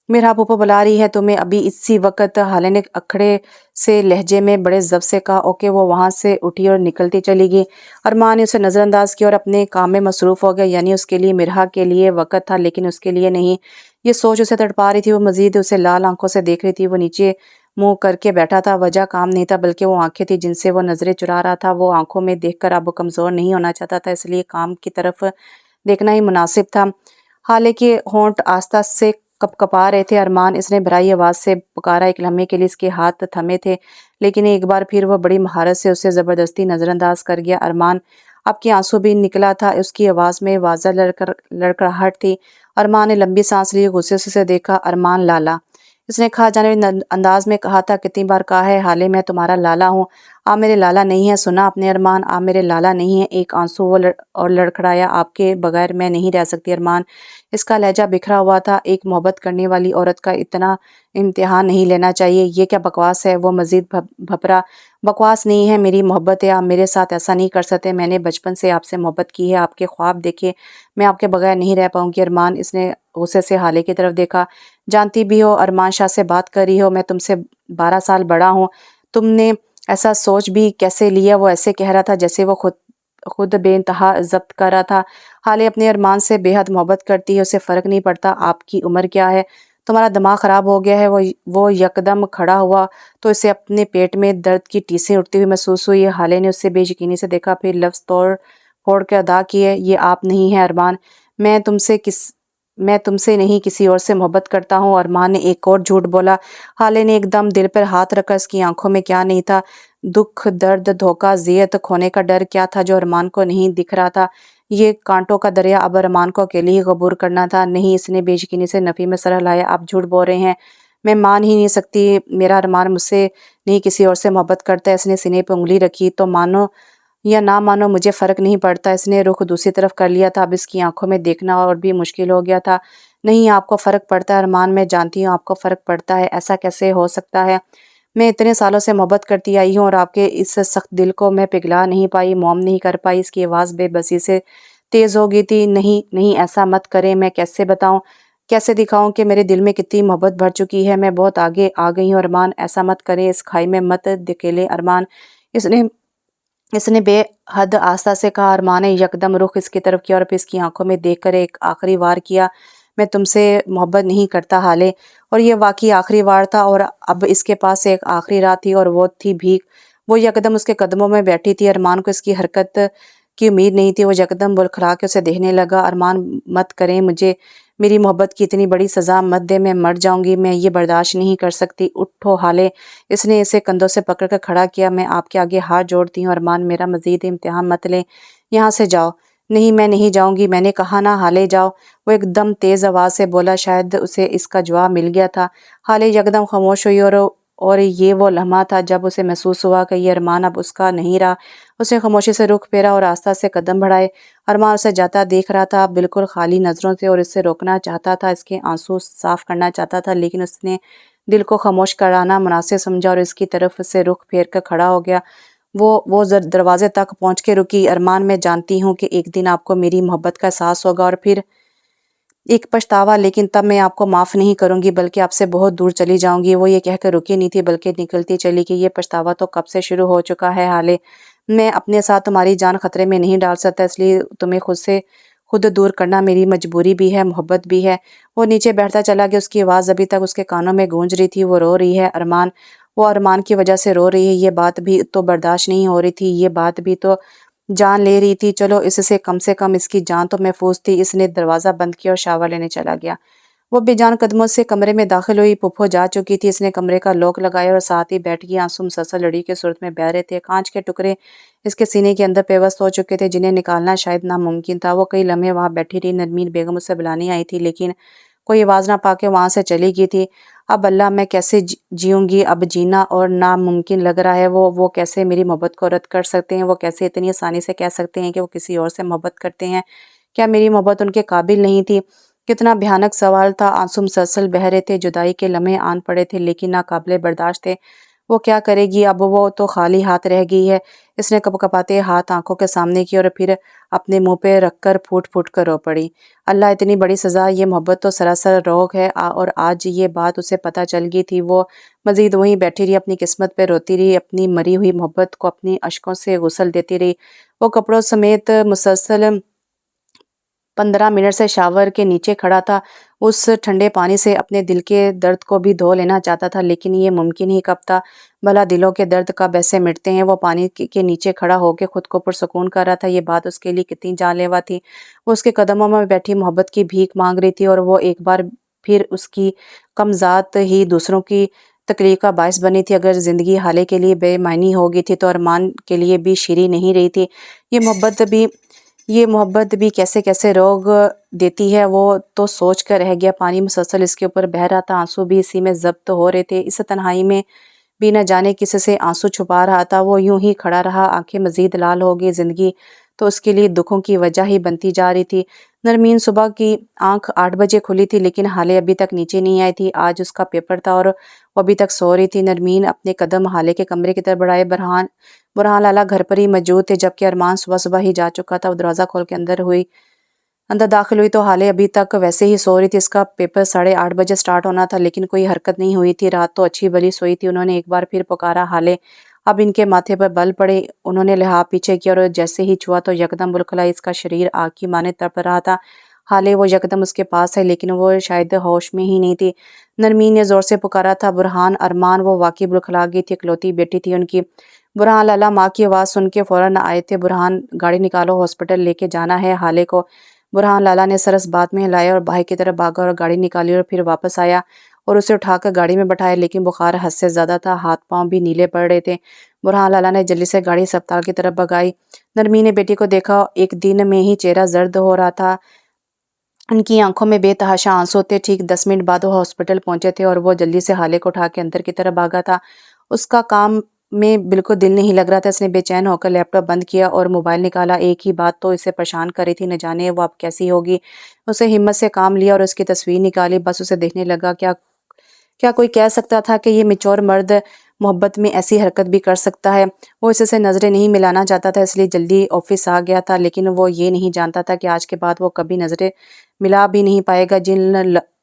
مرحا پھوپھو بلا رہی ہے تمہیں ابھی اسی وقت؟ حالے نے اکھڑے سے لہجے میں بڑے ضبط سے کہا، اوکے۔ وہ وہاں سے اٹھی اور نکلتی چلی گئی۔ ارمان نے اسے نظر انداز کیا اور اپنے کام میں مصروف ہو گیا، یعنی اس کے لیے مرحا کے لیے وقت تھا لیکن اس کے لیے نہیں۔ یہ سوچ اسے تڑپا رہی تھی۔ وہ مزید اسے لال آنکھوں سے دیکھ رہی تھی۔ وہ نیچے منہ کر کے بیٹھا تھا، وجہ کام نہیں تھا بلکہ وہ آنکھیں تھی جن سے وہ نظریں چرا رہا تھا۔ وہ آنکھوں میں دیکھ کر اب کمزور نہیں ہونا چاہتا تھا، اس لیے کام کی طرف دیکھنا ہی مناسب تھا۔ حالے کے ہونٹ آہستہ سے کپا رہے تھے۔ ارمان، اس نے بھرائی آواز سے پکارا۔ ایک لمحے کے لیے اس کے ہاتھ تھمے تھے، لیکن ایک بار پھر وہ بڑی مہارت سے اسے زبردستی نظر انداز کر گیا۔ ارمان، اب کی آنسو بھی نکلا تھا، اس کی آواز میں واضح لڑکڑاہٹ تھی۔ ارمان نے لمبی سانس لی، غصے سے اسے دیکھا۔ ارمان، لالا، اس نے کھا جانے والے انداز میں کہا تھا، کتنی بار کہا ہے حالے میں تمہارا لالا ہوں؟ آپ میرے لالا نہیں ہیں، سنا آپ نے ارمان؟ آپ میرے لالا نہیں ہیں۔ ایک آنسو وہ اور لڑکھڑایا، آپ کے بغیر میں نہیں رہ سکتی ارمان۔ اس کا لہجہ بکھرا ہوا تھا۔ ایک محبت کرنے والی عورت کا اتنا امتحان نہیں لینا چاہیے، یہ کیا بکواس ہے؟ وہ مزید بھپرا، بکواس نہیں ہے، میری محبت ہے، آپ میرے ساتھ ایسا نہیں کر سکتے، میں نے بچپن سے آپ سے محبت کی ہے، آپ کے خواب دیکھے، میں آپ کے بغیر نہیں رہ پاؤں گی ارمان۔ اس نے غصے سے حالے کی طرف دیکھا۔ جانتی بھی ہو ارمان شاہ سے بات کر رہی ہو، میں تم سے 12 سال بڑا ہوں، تم نے ایسا سوچ بھی کیسے لیا؟ وہ ایسے کہہ رہا تھا جیسے وہ خود بے انتہا ضبط کر رہا تھا۔ حالے اپنے ارمان سے بے حد محبت کرتی ہے، اسے فرق نہیں پڑتا آپ کی عمر کیا ہے، تمہارا دماغ خراب ہو گیا ہے۔ وہ یکدم کھڑا ہوا تو اسے اپنے پیٹ میں درد کی ٹیسیں اٹھتی ہوئی محسوس ہوئی۔ حالے نے اسے بے یقینی سے دیکھا، پھر لفظ توڑ پھوڑ کے ادا کیے، یہ آپ نہیں ہیں ارمان، میں تم سے نہیں کسی اور سے محبت کرتا ہوں۔ ارمان نے ایک اور جھوٹ بولا۔ حالے نے ایک دم دل پر ہاتھ رکھا، اس کی آنکھوں میں کیا نہیں تھا، دکھ، درد، دھوکہ، ذیت، کھونے کا ڈر کیا تھا جو ارمان کو نہیں دکھ رہا تھا؟ یہ کانٹوں کا دریا اب ارمان کو اکیلے ہی عبور کرنا تھا۔ نہیں، اس نے بے یقینی سے نفی میں سر ہلایا، آپ جھوٹ بول رہے ہیں، میں مان ہی نہیں سکتی، میرا ارمان مجھ سے نہیں کسی اور سے محبت کرتا ہے۔ اس نے سینے پہ انگلی رکھی، تو مانو یا نہ مانو مجھے فرق نہیں پڑتا۔ اس نے رخ دوسری طرف کر لیا تھا، اب اس کی آنکھوں میں دیکھنا اور بھی مشکل ہو گیا تھا۔ نہیں، آپ کو فرق پڑتا ہے ارمان، میں جانتی ہوں آپ کو فرق پڑتا ہے، ایسا کیسے ہو سکتا ہے؟ میں اتنے سالوں سے محبت کرتی آئی ہوں اور آپ کے اس سخت دل کو میں پگھلا نہیں پائی، موم نہیں کر پائی۔ اس کی آواز بے بسی سے تیز ہو گئی تھی۔ نہیں نہیں، ایسا مت کریں، میں کیسے بتاؤں، کیسے دکھاؤں کہ میرے دل میں کتنی محبت بھر چکی ہے، میں بہت آگے آ گئی ہوں ارمان، ایسا مت کریں، اس کھائی میں مت دھکیلیں ارمان، اس نے بے حد آستہ سے کہا۔ ارمان نے یکدم رخ اس کی طرف کیا اور پھر اس کی آنکھوں میں دیکھ کر ایک آخری وار کیا، میں تم سے محبت نہیں کرتا حالے۔ اور یہ واقعی آخری وار تھا، اور اب اس کے پاس ایک آخری راہ تھی، اور وہ تھی بھیک۔ وہ یکدم اس کے قدموں میں بیٹھی تھی، ارمان کو اس کی حرکت کی امید نہیں تھی۔ وہ یکدم بڑکھڑا کے اسے دیکھنے لگا۔ ارمان، مت کریں، مجھے میری محبت کی اتنی بڑی سزا مت دے، میں مر جاؤں گی، میں یہ برداشت نہیں کر سکتی، اٹھو حالے۔ اس نے اسے کندھوں سے پکڑ کر کھڑا کیا۔ میں آپ کے آگے ہاتھ جوڑتی ہوں ارمان، میرا مزید امتحان مت لیں، یہاں سے جاؤ۔ نہیں، میں نہیں جاؤں گی، میں نے کہا نا، حالے جاؤ، وہ ایک دم تیز آواز سے بولا، شاید اسے اس کا جواب مل گیا تھا۔ حالے یکدم خاموش ہوئی، اور یہ وہ لمحہ تھا جب اسے محسوس ہوا کہ یہ ارمان اب اس کا نہیں رہا۔ اس نے خاموشی سے رخ پھیرا اور آہستہ سے قدم بڑھائے۔ ارمان اسے جاتا دیکھ رہا تھا، بالکل خالی نظروں سے، اور اسے روکنا چاہتا تھا، اس کے آنسو صاف کرنا چاہتا تھا، لیکن اس نے دل کو خاموش کرانا مناسب سمجھا اور اس کی طرف سے رخ پھیر کر کھڑا ہو گیا۔ وہ دروازے تک پہنچ کے رکی۔ ارمان، میں جانتی ہوں کہ ایک دن آپ کو میری محبت کا احساس ہوگا، اور پھر ایک پچھتاوا، لیکن تب میں آپ کو معاف نہیں کروں گی، بلکہ آپ سے بہت دور چلی جاؤں گی۔ وہ یہ کہہ کر رکی نہیں تھی، بلکہ نکلتی چلی گئی۔ یہ پچھتاوا تو کب سے شروع ہو چکا ہے حالے، میں اپنے ساتھ تمہاری جان خطرے میں نہیں ڈال سکتا، اس لیے تمہیں خود دور کرنا میری مجبوری بھی ہے، محبت بھی ہے۔ وہ نیچے بیٹھتا چلا گیا، اس کی آواز ابھی تک اس کے کانوں میں گونج رہی تھی، وہ رو رہی ہے ارمان، وہ ارمان کی وجہ سے رو رہی ہے، یہ بات بھی تو برداشت نہیں ہو رہی تھی، یہ بات بھی تو جان لے رہی تھی، چلو اس سے کم اس کی جان تو محفوظ تھی۔ اس نے دروازہ بند کیا اور شاور لینے چلا گیا۔ وہ بے جان قدموں سے کمرے میں داخل ہوئی، پھپھو جا چکی تھی، اس نے کمرے کا لوک لگایا اور ساتھ ہی بیٹھ گئی۔ آنسو مسلسل لڑی کے صورت میں بہہ رہے تھے، کانچ کے ٹکڑے اس کے سینے کے اندر پیوست ہو چکے تھے، جنہیں نکالنا شاید ناممکن تھا۔ وہ کئی لمحے وہاں بیٹھی رہی، نرمین بیگم اسے بلانے آئی تھی، لیکن کوئی آواز نہ پا کے وہاں سے چلی گئی تھی۔ اب اللہ، میں کیسے جیوں گی، اب جینا اور ناممکن لگ رہا ہے۔ وہ کیسے میری محبت کو رد کر سکتے ہیں، وہ کیسے اتنی آسانی سے کہہ سکتے ہیں کہ وہ کسی اور سے محبت کرتے ہیں؟ کیا میری محبت ان کے قابل نہیں تھی؟ کتنا بھیانک سوال تھا۔ آنسو مسلسل بہہ رہے تھے، جدائی کے لمحے آن پڑے تھے، لیکن ناقابل برداشت تھے۔ وہ کیا کرے گی اب، وہ تو خالی ہاتھ رہ گئی ہے۔ اس نے کپ کپاتے ہاتھ آنکھوں کے سامنے کیے اور پھر اپنے منہ پہ رکھ کر پھوٹ پھوٹ کر رو پڑی۔ اللہ، اتنی بڑی سزا، یہ محبت تو سراسر روگ ہے، اور آج یہ بات اسے پتہ چل گئی تھی۔ وہ مزید وہیں بیٹھی رہی، اپنی قسمت پہ روتی رہی، اپنی مری ہوئی محبت کو اپنی اشکوں سے غسل دیتی رہی۔ وہ کپڑوں سمیت مسلسل 15 منٹ سے شاور کے نیچے کھڑا تھا، اس ٹھنڈے پانی سے اپنے دل کے درد کو بھی دھو لینا چاہتا تھا، لیکن یہ ممکن ہی کب تھا؟ بھلا دلوں کے درد کب ایسے مٹتے ہیں؟ وہ پانی کے نیچے کھڑا ہو کے خود کو پرسکون کر رہا تھا، یہ بات اس کے لیے کتنی جان لیوا تھی۔ وہ اس کے قدموں میں بیٹھی محبت کی بھیک مانگ رہی تھی، اور وہ ایک بار پھر اس کی کم ذات ہی دوسروں کی تکلیف کا باعث بنی تھی۔ اگر زندگی حالے کے لیے بے معنی ہو گئی تھی تو ارمان کے لیے بھی شیریں نہیں رہی تھی۔ یہ محبت بھی کیسے کیسے روگ دیتی ہے، وہ تو سوچ کر رہ گیا۔ پانی مسلسل اس کے اوپر بہہ رہا تھا، آنسو بھی اسی میں ضبط ہو رہے تھے۔ اس تنہائی میں بھی نہ جانے کس سے آنسو چھپا رہا تھا۔ وہ یوں ہی کھڑا رہا، آنکھیں مزید لال ہو گئی۔ زندگی تو اس کے لیے دکھوں کی وجہ ہی بنتی جا رہی تھی۔ نرمین صبح کی آنکھ 8 بجے کھلی تھی، لیکن حالے ابھی تک نیچے نہیں آئی تھی۔ آج اس کا پیپر تھا اور وہ ابھی تک سو رہی تھی۔ نرمین اپنے قدم حالے کے کمرے کی طرف بڑھائے۔ برہان لالا گھر پر ہی موجود تھے، جبکہ ارمان صبح ہی جا چکا تھا۔ وہ دروازہ کھول کے اندر داخل ہوئی تو حالے ابھی تک ویسے ہی سو رہی تھی۔ اس کا پیپر 8:30 بجے سٹارٹ ہونا تھا، لیکن کوئی حرکت نہیں ہوئی تھی۔ رات تو اچھی بھلی سوئی تھی۔ انہوں نے ایک بار پھر پکارا، حالے! اب ان کے ماتھے پر بل پڑے۔ انہوں نے لحاظ پیچھے کیا اور جیسے ہی چھوا تو یکدم بلکھلائی، اس کا شریر آگ کی مانے تڑپ رہا تھا۔ حالے وہ یکدم اس کے پاس ہے لیکن وہ شاید ہوش میں ہی نہیں تھی۔ نرمین نے زور سے پکارا تھا، برہان، ارمان! وہ واقعی بڑکھلا گئی تھی، اکلوتی بیٹی تھی ان کی۔ برہان لالا ماں کی آواز سن کے فوراً آئے تھے۔ برہان، گاڑی نکالو، ہاسپٹل لے کے جانا ہے حالے کو۔ برہان لالا نے سر اس بات میں ہلایا اور باہر کی طرف بھاگا اور گاڑی نکالی اور پھر واپس آیا اور اسے اٹھا کر گاڑی میں بٹھایا، لیکن بخار حد سے زیادہ تھا، ہاتھ پاؤں بھی نیلے پڑ رہے تھے۔ برہان لالا نے جلدی سے گاڑی اسپتال کی طرف بھگائی۔ نرمین نے بیٹی کو دیکھا، ایک دن میں ہی چہرہ زرد ہو رہا تھا، ان کی آنکھوں میں بے تحاشا آنسو تھے۔ ٹھیک 10 منٹ بعد وہ ہاسپٹل پہنچے تھے اور وہ جلدی سے حالے کو اٹھا کے اندر کی طرف بھاگا تھا۔ اس کا کام میں بالکل دل نہیں لگ رہا تھا۔ اس نے بے چین ہو کر لیپ ٹاپ بند کیا اور موبائل نکالا۔ ایک ہی بات تو اسے پریشان کر رہی تھی، نہ جانے وہ اب کیسی ہوگی۔ اسے ہمت سے کام لیا اور اس کی تصویر نکالی، بس اسے دیکھنے لگا۔ کیا کوئی کہہ سکتا تھا کہ یہ میچور مرد محبت میں ایسی حرکت بھی کر سکتا ہے؟ وہ اس سے نظریں نہیں ملانا چاہتا تھا، اس لیے جلدی آفس آ گیا تھا، لیکن وہ یہ نہیں جانتا تھا کہ آج کے بعد وہ کبھی نظریں ملا بھی نہیں پائے گا۔ جن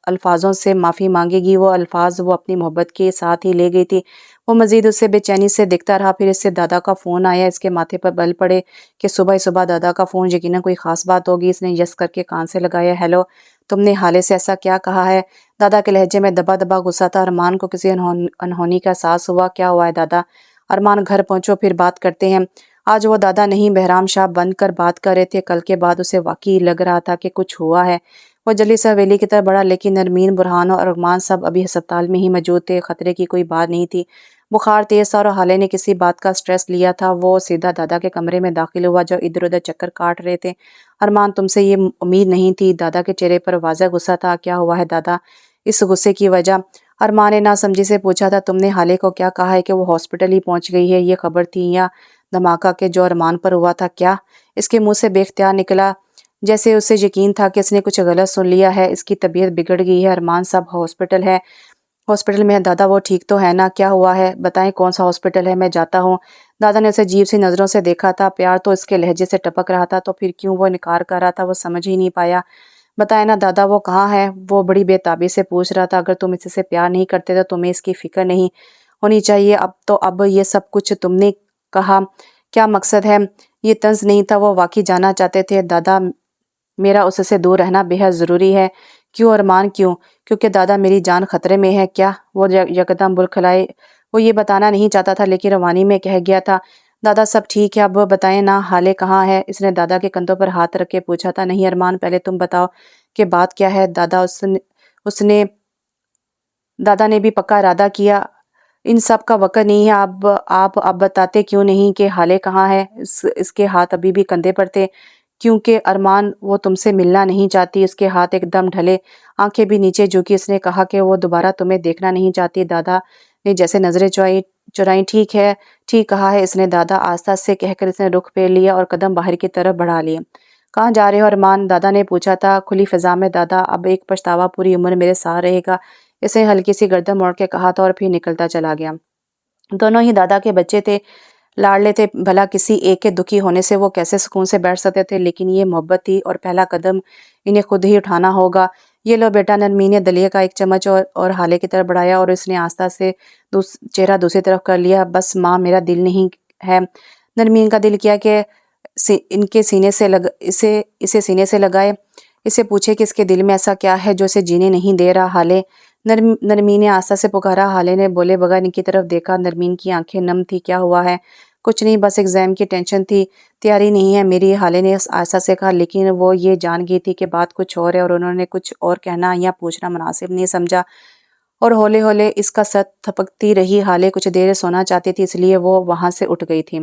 الفاظوں سے معافی مانگے گی وہ الفاظ وہ اپنی محبت کے ساتھ ہی لے گئی تھی۔ وہ مزید اس سے بے چینی سے دیکھتا رہا، پھر اس سے دادا کا فون آیا۔ اس کے ماتھے پر بل پڑے کہ صبح صبح دادا کا فون، یقیناً کوئی خاص بات ہوگی۔ اس نے یس کر کے کان سے لگایا۔ ہیلو، تم نے حالے سے ایسا کیا کہا ہے؟ دادا کے لہجے میں دبا دبا غصہ تھا۔ ارمان کو کسی انہونی کا احساس ہوا۔ کیا ہوا ہے دادا؟ ارمان، گھر پہنچو پھر بات کرتے ہیں۔ آج وہ دادا نہیں بہرام شاہ بن کر بات کر رہے تھے۔ کل کے بعد اسے واقعی لگ رہا تھا کہ کچھ ہوا ہے۔ وہ جلدی سے حویلی کی طرف بڑھا، لیکن نرمین، برہان اور ارمان سب ابھی ہسپتال میں ہی موجود تھے۔ خطرے کی کوئی بات نہیں تھی۔ بخار تیز تھا اور حالے نے کسی بات کا سٹریس لیا تھا۔ وہ سیدھا دادا کے کمرے میں داخل ہوا جو ادھر ادھر چکر کاٹ رہے تھے۔ ارمان، تم سے یہ امید نہیں تھی۔ دادا کے چہرے پر واضح غصہ تھا۔ کیا ہوا ہے دادا؟ اس غصے کی وجہ؟ ارمان نے ناسمجھی سے پوچھا تھا۔ تم نے حالے کو کیا کہا ہے کہ وہ ہاسپٹل ہی پہنچ گئی ہے؟ یہ خبر تھی یا دھماکہ کہ جو ارمان پر ہوا تھا؟ کیا؟ اس کے منہ سے بے اختیار نکلا، جیسے اسے یقین تھا کہ اس نے کچھ غلط سن لیا ہے۔ اس کی طبیعت بگڑ گئی ہے ارمان صاحب، ہاسپٹل میں ہے دادا، وہ ٹھیک تو ہے نا؟ کیا ہوا ہے بتائیں، کون سا ہاسپٹل ہے؟ میں جاتا ہوں۔ دادا نے اسے عجیب سی نظروں سے دیکھا تھا، پیار تو اس کے لہجے سے ٹپک رہا تھا، تو پھر کیوں وہ انکار کر رہا تھا؟ وہ سمجھ ہی نہیں پایا۔ بتائیں نا دادا، وہ کہاں ہے؟ وہ بڑی بے تابی سے پوچھ رہا تھا۔ اگر تم اس سے پیار نہیں کرتے تو تمہیں اس کی فکر نہیں ہونی چاہیے۔ اب یہ سب کچھ تم نے کہا کیا مقصد ہے؟ یہ طنز نہیں تھا، وہ واقعی جاننا چاہتے تھے۔ دادا، میرا اس سے دور رہنا بے حد ضروری ہے۔ کیوں ارمان، کیوں؟ کیونکہ دادا میری جان خطرے میں ہے۔ کیا؟ وہ یکدم بڑکھلائے۔ وہ یہ بتانا نہیں چاہتا تھا لیکن روانی میں کہہ گیا تھا۔ دادا سب ٹھیک ہے، اب بتائیں نا حالے کہاں ہے؟ اس نے دادا کے کندھوں پر ہاتھ رکھ کے پوچھا تھا۔ نہیں ارمان، پہلے تم بتاؤ کہ بات کیا ہے؟ دادا نے بھی پکا ارادہ کیا۔ ان سب کا وقت نہیں ہے، آپ اب بتاتے کیوں نہیں کہ حالے کہاں ہے؟ اس کے ہاتھ ابھی بھی کندھے پر تھے۔ کیونکہ ارمان، وہ تم سے ملنا نہیں چاہتی۔ اس کے ہاتھ ایک دم ڈھلے، آنکھیں بھی نیچے جھکی۔ اس نے کہا کہ وہ دوبارہ تمہیں دیکھنا نہیں چاہتی۔ دادا نے جیسے نظریں چرائیں۔ ٹھیک ہے، ٹھیک کہا ہے اس نے دادا، آہستہ سے کہہ کر اس نے رخ پھیر لیا اور قدم باہر کی طرف بڑھا لیے۔ کہاں جا رہے ہو ارمان؟ دادا نے پوچھا تھا کھلی فضا میں۔ دادا، اب ایک پچھتاوا پوری عمر میرے ساتھ رہے گا، اس نے ہلکی سی گردن موڑ کے کہا تھا اور پھر نکلتا چلا گیا۔ دونوں ہی دادا کے بچے تھے، لاڈلے تھے، بھلا کسی ایک کے دکھی ہونے سے وہ کیسے سکون سے بیٹھ سکتے تھے؟ لیکن یہ محبت تھی اور پہلا قدم انہیں خود ہی اٹھانا ہوگا۔ یہ لو بیٹا، نرمین نے دلیے کا ایک چمچ اور حالے کی طرف بڑھایا اور اس نے آہستہ سے چہرہ دوسری طرف کر لیا۔ بس ماں، میرا دل نہیں ہے۔ نرمین کا دل کیا کہ ان کے اسے سینے سے لگائے، اسے پوچھے کہ اس کے دل میں ایسا کیا ہے جو اسے جینے نہیں دے رہا۔ حالے، نرمین نے آہستہ سے پکارا۔ حالے نے بولے بغیر ان کی طرف دیکھا۔ نرمین کی آنکھیں نم تھی۔ کیا ہوا ہے؟ کچھ نہیں، بس ایگزام کی ٹینشن تھی، تیاری نہیں ہے میری، حالے نے آہستہ سے کہا، لیکن وہ یہ جان گئی تھی کہ بات کچھ اور ہے اور انہوں نے کچھ اور کہنا یا پوچھنا مناسب نہیں سمجھا اور ہولے ہولے اس کا سر تھپکتی رہی۔ حالے کچھ دیر سونا چاہتی تھی، اس لیے وہ وہاں سے اٹھ گئی تھی۔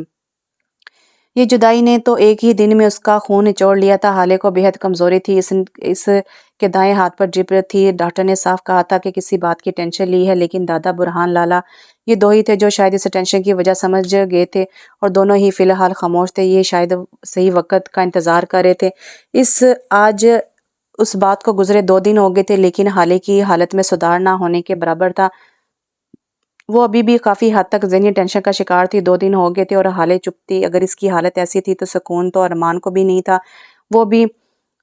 یہ جدائی نے تو ایک ہی دن میں اس کا خون نچوڑ لیا تھا۔ حالے کو بے حد کمزوری تھی، اس کے دائیں ہاتھ پر ڈرپ تھی۔ ڈاکٹر نے صاف کہا تھا کہ کسی بات کی ٹینشن لی ہے، لیکن دادا، برہان لالا، یہ دو ہی تھے جو شاید اس ٹینشن کی وجہ سمجھ گئے تھے اور دونوں ہی فی الحال خاموش تھے۔ یہ شاید صحیح وقت کا انتظار کر رہے تھے۔ آج اس بات کو گزرے 2 دن ہو گئے تھے، لیکن حالے کی حالت میں سدھار نہ ہونے کے برابر تھا۔ وہ ابھی بھی کافی حد تک ذہنی ٹینشن کا شکار تھی۔ 2 دن ہو گئے تھے اور حالے چپ تھی۔ اگر اس کی حالت ایسی تھی تو سکون تو ارمان کو بھی نہیں تھا۔ وہ بھی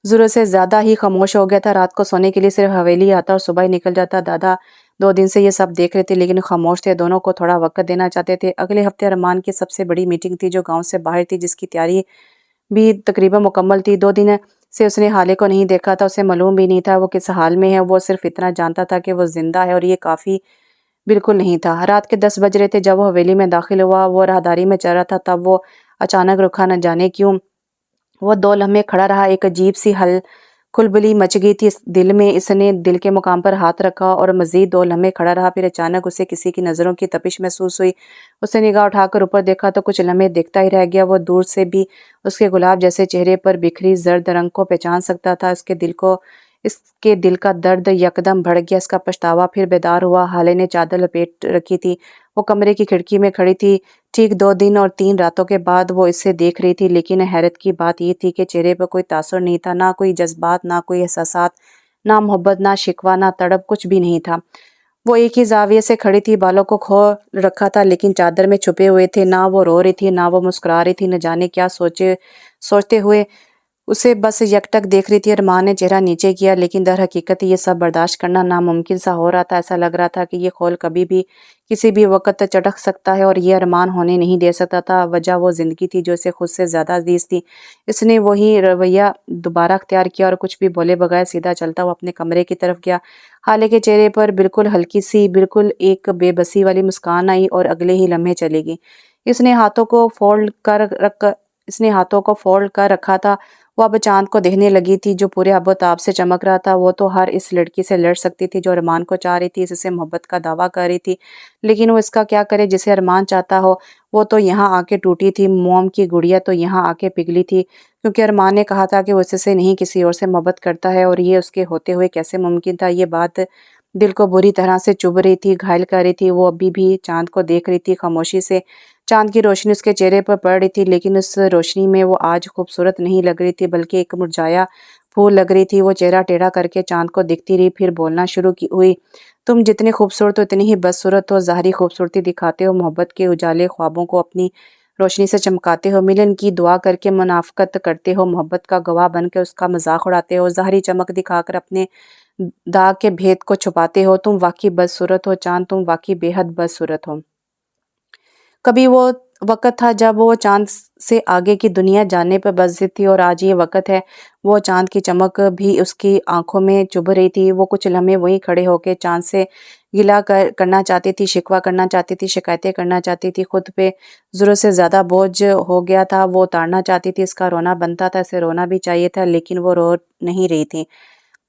ضرورت سے زیادہ ہی خاموش ہو گیا تھا۔ رات کو سونے کے لیے صرف حویلی آتا اور صبح ہی نکل جاتا۔ دادا 2 دن سے یہ سب دیکھ رہے تھے لیکن خاموش تھے، دونوں کو تھوڑا وقت دینا چاہتے تھے۔ اگلے ہفتے ارمان کی سب سے بڑی میٹنگ تھی جو گاؤں سے باہر تھی، جس کی تیاری بھی تقریباً مکمل تھی۔ 2 دن سے اس نے حالے کو نہیں دیکھا تھا، اسے معلوم بھی نہیں تھا وہ کس حال میں ہے، وہ صرف اتنا جانتا تھا کہ وہ زندہ ہے اور یہ کافی بالکل نہیں تھا۔ رات کے 10 بج رہے تھے جب وہ حویلی میں داخل ہوا، وہ راہداری میں چل رہا تھا، تب وہ اچانک رکا، نہ جانے کیوں۔ وہ 2 لمحے کھڑا رہا، ایک عجیب سی کھلبلی مچ گئی تھی دل میں، اس نے دل کے مقام پر ہاتھ رکھا اور مزید 2 لمحے کھڑا رہا، پھر اچانک اسے کسی کی نظروں کی تپش محسوس ہوئی۔ اس نے نگاہ اٹھا کر اوپر دیکھا تو کچھ لمحے دیکھتا ہی رہ گیا، وہ دور سے بھی اس کے گلاب جیسے چہرے پر بکھری زرد رنگ کو پہچان سکتا تھا۔ اس کے دل کا درد یکدم بڑھ گیا، اس کا پچھتاوا پھر بیدار ہوا۔ حالے نے چادر لپیٹ رکھی تھی، وہ کمرے کی کھڑکی میں کھڑی تھی، ٹھیک 2 دن اور 3 راتوں کے بعد وہ اسے دیکھ رہی تھی، لیکن حیرت کی بات یہ تھی کہ چہرے پر کوئی تاثر نہیں تھا، نہ کوئی جذبات، نہ کوئی احساسات، نہ محبت، نہ شکوہ، نہ تڑپ، کچھ بھی نہیں تھا۔ وہ ایک ہی زاویے سے کھڑی تھی، بالوں کو کھول رکھا تھا لیکن چادر میں چھپے ہوئے تھے، نہ وہ رو رہی تھی نہ وہ مسکرا رہی تھی، نہ جانے کیا سوچتے ہوئے اسے بس یکٹک دیکھ رہی تھی۔ ارمان نے چہرہ نیچے کیا، لیکن در حقیقت یہ سب برداشت کرنا ناممکن سا ہو رہا تھا۔ ایسا لگ رہا تھا کہ یہ خول کبھی بھی کسی بھی وقت چٹک سکتا ہے اور یہ ارمان ہونے نہیں دے سکتا تھا۔ وجہ وہ زندگی تھی جو اسے خود سے زیادہ عزیز تھی۔ اس نے وہی رویہ دوبارہ اختیار کیا اور کچھ بھی بولے بغیر سیدھا چلتا ہوا اپنے کمرے کی طرف گیا۔ حالے کے چہرے پر بالکل ہلکی سی، بالکل ایک بے بسی والی مسکان آئی اور اگلے ہی لمحے چلی گئی۔ اس نے ہاتھوں کو فولڈ کر رکھا تھا، وہ اب چاند کو دیکھنے لگی تھی جو پورے آب و تاب سے چمک رہا تھا۔ وہ تو ہر اس لڑکی سے لڑ سکتی تھی جو ارمان کو چاہ رہی تھی، اس سے محبت کا دعویٰ کر رہی تھی، لیکن وہ اس کا کیا کرے جسے ارمان چاہتا ہو۔ وہ تو یہاں آ کے ٹوٹی تھی، موم کی گڑیا تو یہاں آ کے پگھلی تھی، کیونکہ ارمان نے کہا تھا کہ وہ اس سے نہیں کسی اور سے محبت کرتا ہے، اور یہ اس کے ہوتے ہوئے کیسے ممکن تھا۔ یہ بات دل کو بری طرح سے چبھ رہی تھی، گھائل کر رہی تھی۔ وہ ابھی بھی چاند کو دیکھ رہی تھی خاموشی سے، چاند کی روشنی اس کے چہرے پر پڑ رہی تھی، لیکن اس روشنی میں وہ آج خوبصورت نہیں لگ رہی تھی بلکہ ایک مرجھایا پھول لگ رہی تھی۔ وہ چہرہ ٹیڑھا کر کے چاند کو دیکھتی رہی، پھر بولنا شروع ہوئی، تم جتنی خوبصورت ہو اتنی ہی بدصورت ہو، ظاہری خوبصورتی دکھاتے ہو، محبت کے اجالے خوابوں کو اپنی روشنی سے چمکاتے ہو، ملن کی دعا کر کے منافقت کرتے ہو، محبت کا گواہ بن کے اس کا مذاق اڑاتے ہو، ظاہری چمک دکھا کر اپنے داغ کے بھید کو چھپاتے ہو۔ تم واقعی بدصورت ہو چاند، تم واقعی بے حد بدصورت ہو۔ کبھی وہ وقت تھا جب وہ چاند سے آگے کی دنیا جاننے پر بضد تھی، اور آج یہ وقت ہے۔ وہ چاند کی چمک بھی اس کی آنکھوں میں چبھ رہی تھی۔ وہ کچھ لمحے وہیں کھڑے ہو کے چاند سے گلہ کرنا چاہتی تھی، شکوہ کرنا چاہتی تھی، شکایتیں کرنا چاہتی تھی، خود پہ ضرورت سے زیادہ بوجھ ہو گیا تھا، وہ اتارنا چاہتی تھی، اس کا رونا بنتا تھا، اسے رونا بھی چاہیے تھا، لیکن وہ رو نہیں رہی تھی۔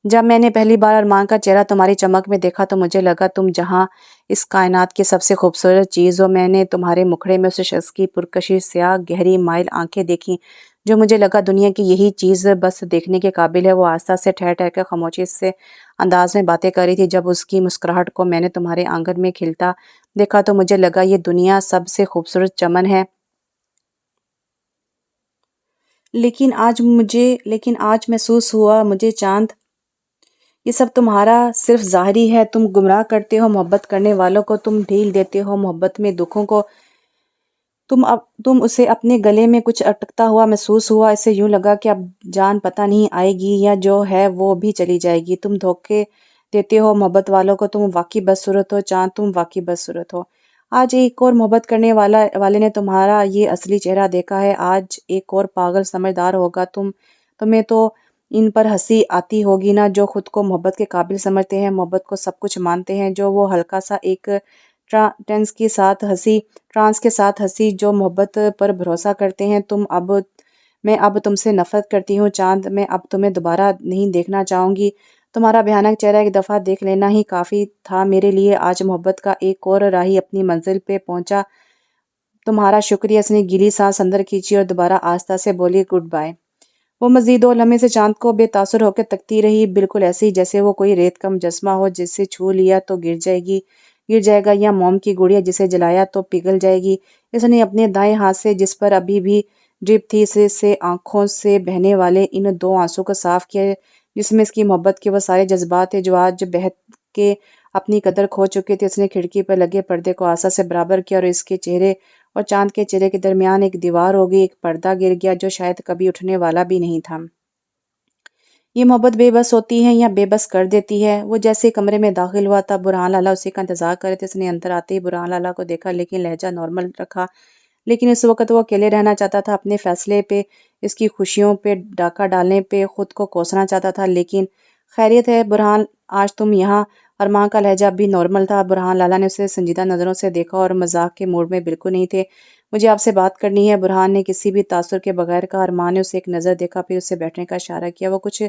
جب میں نے پہلی بار ارمان کا چہرہ تمہاری چمک میں دیکھا تو مجھے لگا تم جہاں اس کائنات کی سب سے خوبصورت چیز ہو۔ میں نے تمہارے مکھڑے میں اس شخص کی پرکشش سیاہ گہری مائل آنکھیں دیکھیں جو مجھے لگا دنیا کی یہی چیز بس دیکھنے کے قابل ہے۔ وہ آہستہ سے ٹھہر ٹھہر کر خاموشی سے انداز میں باتیں کر رہی تھی۔ جب اس کی مسکراہٹ کو میں نے تمہارے آنگن میں کھلتا دیکھا تو مجھے لگا یہ دنیا سب سے خوبصورت چمن ہے، لیکن آج محسوس ہوا مجھے چاند یہ سب تمہارا صرف ظاہری ہے۔ تم گمراہ کرتے ہو محبت کرنے والوں کو، تم ڈھیل دیتے ہو محبت میں دکھوں کو۔ تم اسے اپنے گلے میں کچھ اٹکتا ہوا محسوس ہوا، اسے یوں لگا کہ اب جان پتہ نہیں آئے گی یا جو ہے وہ بھی چلی جائے گی۔ تم دھوکے دیتے ہو محبت والوں کو، تم واقعی بدصورت ہو چاند، تم واقعی بدصورت ہو۔ آج ایک اور محبت کرنے والے نے تمہارا یہ اصلی چہرہ دیکھا ہے، آج ایک اور پاگل سمجھدار ہوگا تمہیں تو ان پر ہنسی آتی ہوگی نا، جو خود کو محبت کے قابل سمجھتے ہیں، محبت کو سب کچھ مانتے ہیں، جو وہ ہلکا سا ایک ٹرانس کے ساتھ ہنسی جو محبت پر بھروسہ کرتے ہیں۔ میں اب تم سے نفرت کرتی ہوں چاند، میں اب تمہیں دوبارہ نہیں دیکھنا چاہوں گی۔ تمہارا بھیانک چہرہ ایک دفعہ دیکھ لینا ہی کافی تھا میرے لیے۔ آج محبت کا ایک اور راہی اپنی منزل پہ پہنچا، تمہارا شکریہ۔ اس نے گیلی سانس اندر کھینچی اور دوبارہ آہستہ سے بولی، گڈ بائے۔ وہ مزید 2 لمحے سے چاند کو بے تاثر ہو کے تکتی رہی، بالکل ایسے ہی جیسے وہ کوئی ریت کا مجسمہ ہو جسے چھو لیا تو گر جائے گا، یا موم کی گڑیا جسے جلایا تو پگھل جائے گی۔ اس نے اپنے دائیں ہاتھ سے جس پر ابھی بھی ڈرپ تھی سے آنکھوں سے بہنے والے ان 2 آنسوں کو صاف کیا، جس میں اس کی محبت کے وہ سارے جذبات تھے جو آج بہہ کے اپنی قدر کھو چکے تھے۔ اس نے کھڑکی پر لگے پردے کو آہستہ سے برابر کیا اور اس کے چہرے اور چاند کے چہرے کے درمیان ایک دیوار ہو گئی، ایک پردہ گر گیا جو شاید کبھی اٹھنے والا بھی نہیں تھا۔ یہ محبت بے بس ہوتی ہے یا بے بس کر دیتی ہے؟ وہ جیسے کمرے میں داخل ہوا تھا، برہان لالا اسی کا انتظار کر رہے تھے۔ اس نے اندر آتے ہی برہان لالا کو دیکھا، لیکن لہجہ نارمل رکھا، لیکن اس وقت وہ اکیلے رہنا چاہتا تھا، اپنے فیصلے پہ، اس کی خوشیوں پہ ڈاکہ ڈالنے پہ خود کو کوسنا چاہتا تھا۔ لیکن خیریت ہے برہان، آج تم یہاں؟ ارمان کا لہجہ اب بھی نارمل تھا۔ برہان لالا نے اسے سنجیدہ نظروں سے دیکھا اور مذاق کے موڈ میں بالکل نہیں تھے۔ مجھے آپ سے بات کرنی ہے، برہان نے کسی بھی تاثر کے بغیر کہا۔ ارمان نے اسے ایک نظر دیکھا، پھر اسے بیٹھنے کا اشارہ کیا۔ وہ کچھ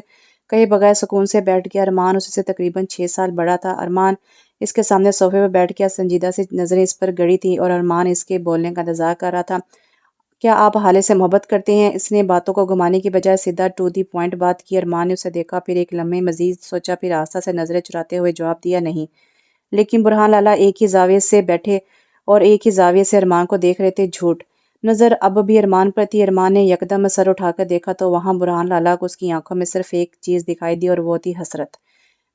کہے بغیر سکون سے بیٹھ گیا۔ ارمان اس سے تقریباً 6 سال بڑا تھا۔ ارمان اس کے سامنے صوفے پہ بیٹھ گیا، سنجیدہ سی نظریں اس پر گڑی تھیں اور ارمان اس کے بولنے کا انتظار کر رہا تھا۔ کیا آپ حالے سے محبت کرتے ہیں؟ اس نے باتوں کو گھمانے کی بجائے سیدھا ٹو دی پوائنٹ بات کی۔ ارمان نے اسے دیکھا، پھر ایک لمحے مزید سوچا، پھر آہستہ سے نظریں چراتے ہوئے جواب دیا، نہیں۔ لیکن برہان لالا ایک ہی زاویے سے بیٹھے اور ایک ہی زاویے سے ارمان کو دیکھ رہے تھے۔ جھوٹ۔ نظر اب بھی ارمان پر تھی۔ ارمان نے یکدم سر اٹھا کر دیکھا تو وہاں برہان لالا کو اس کی آنکھوں میں صرف ایک چیز دکھائی دی اور وہ تھی حسرت۔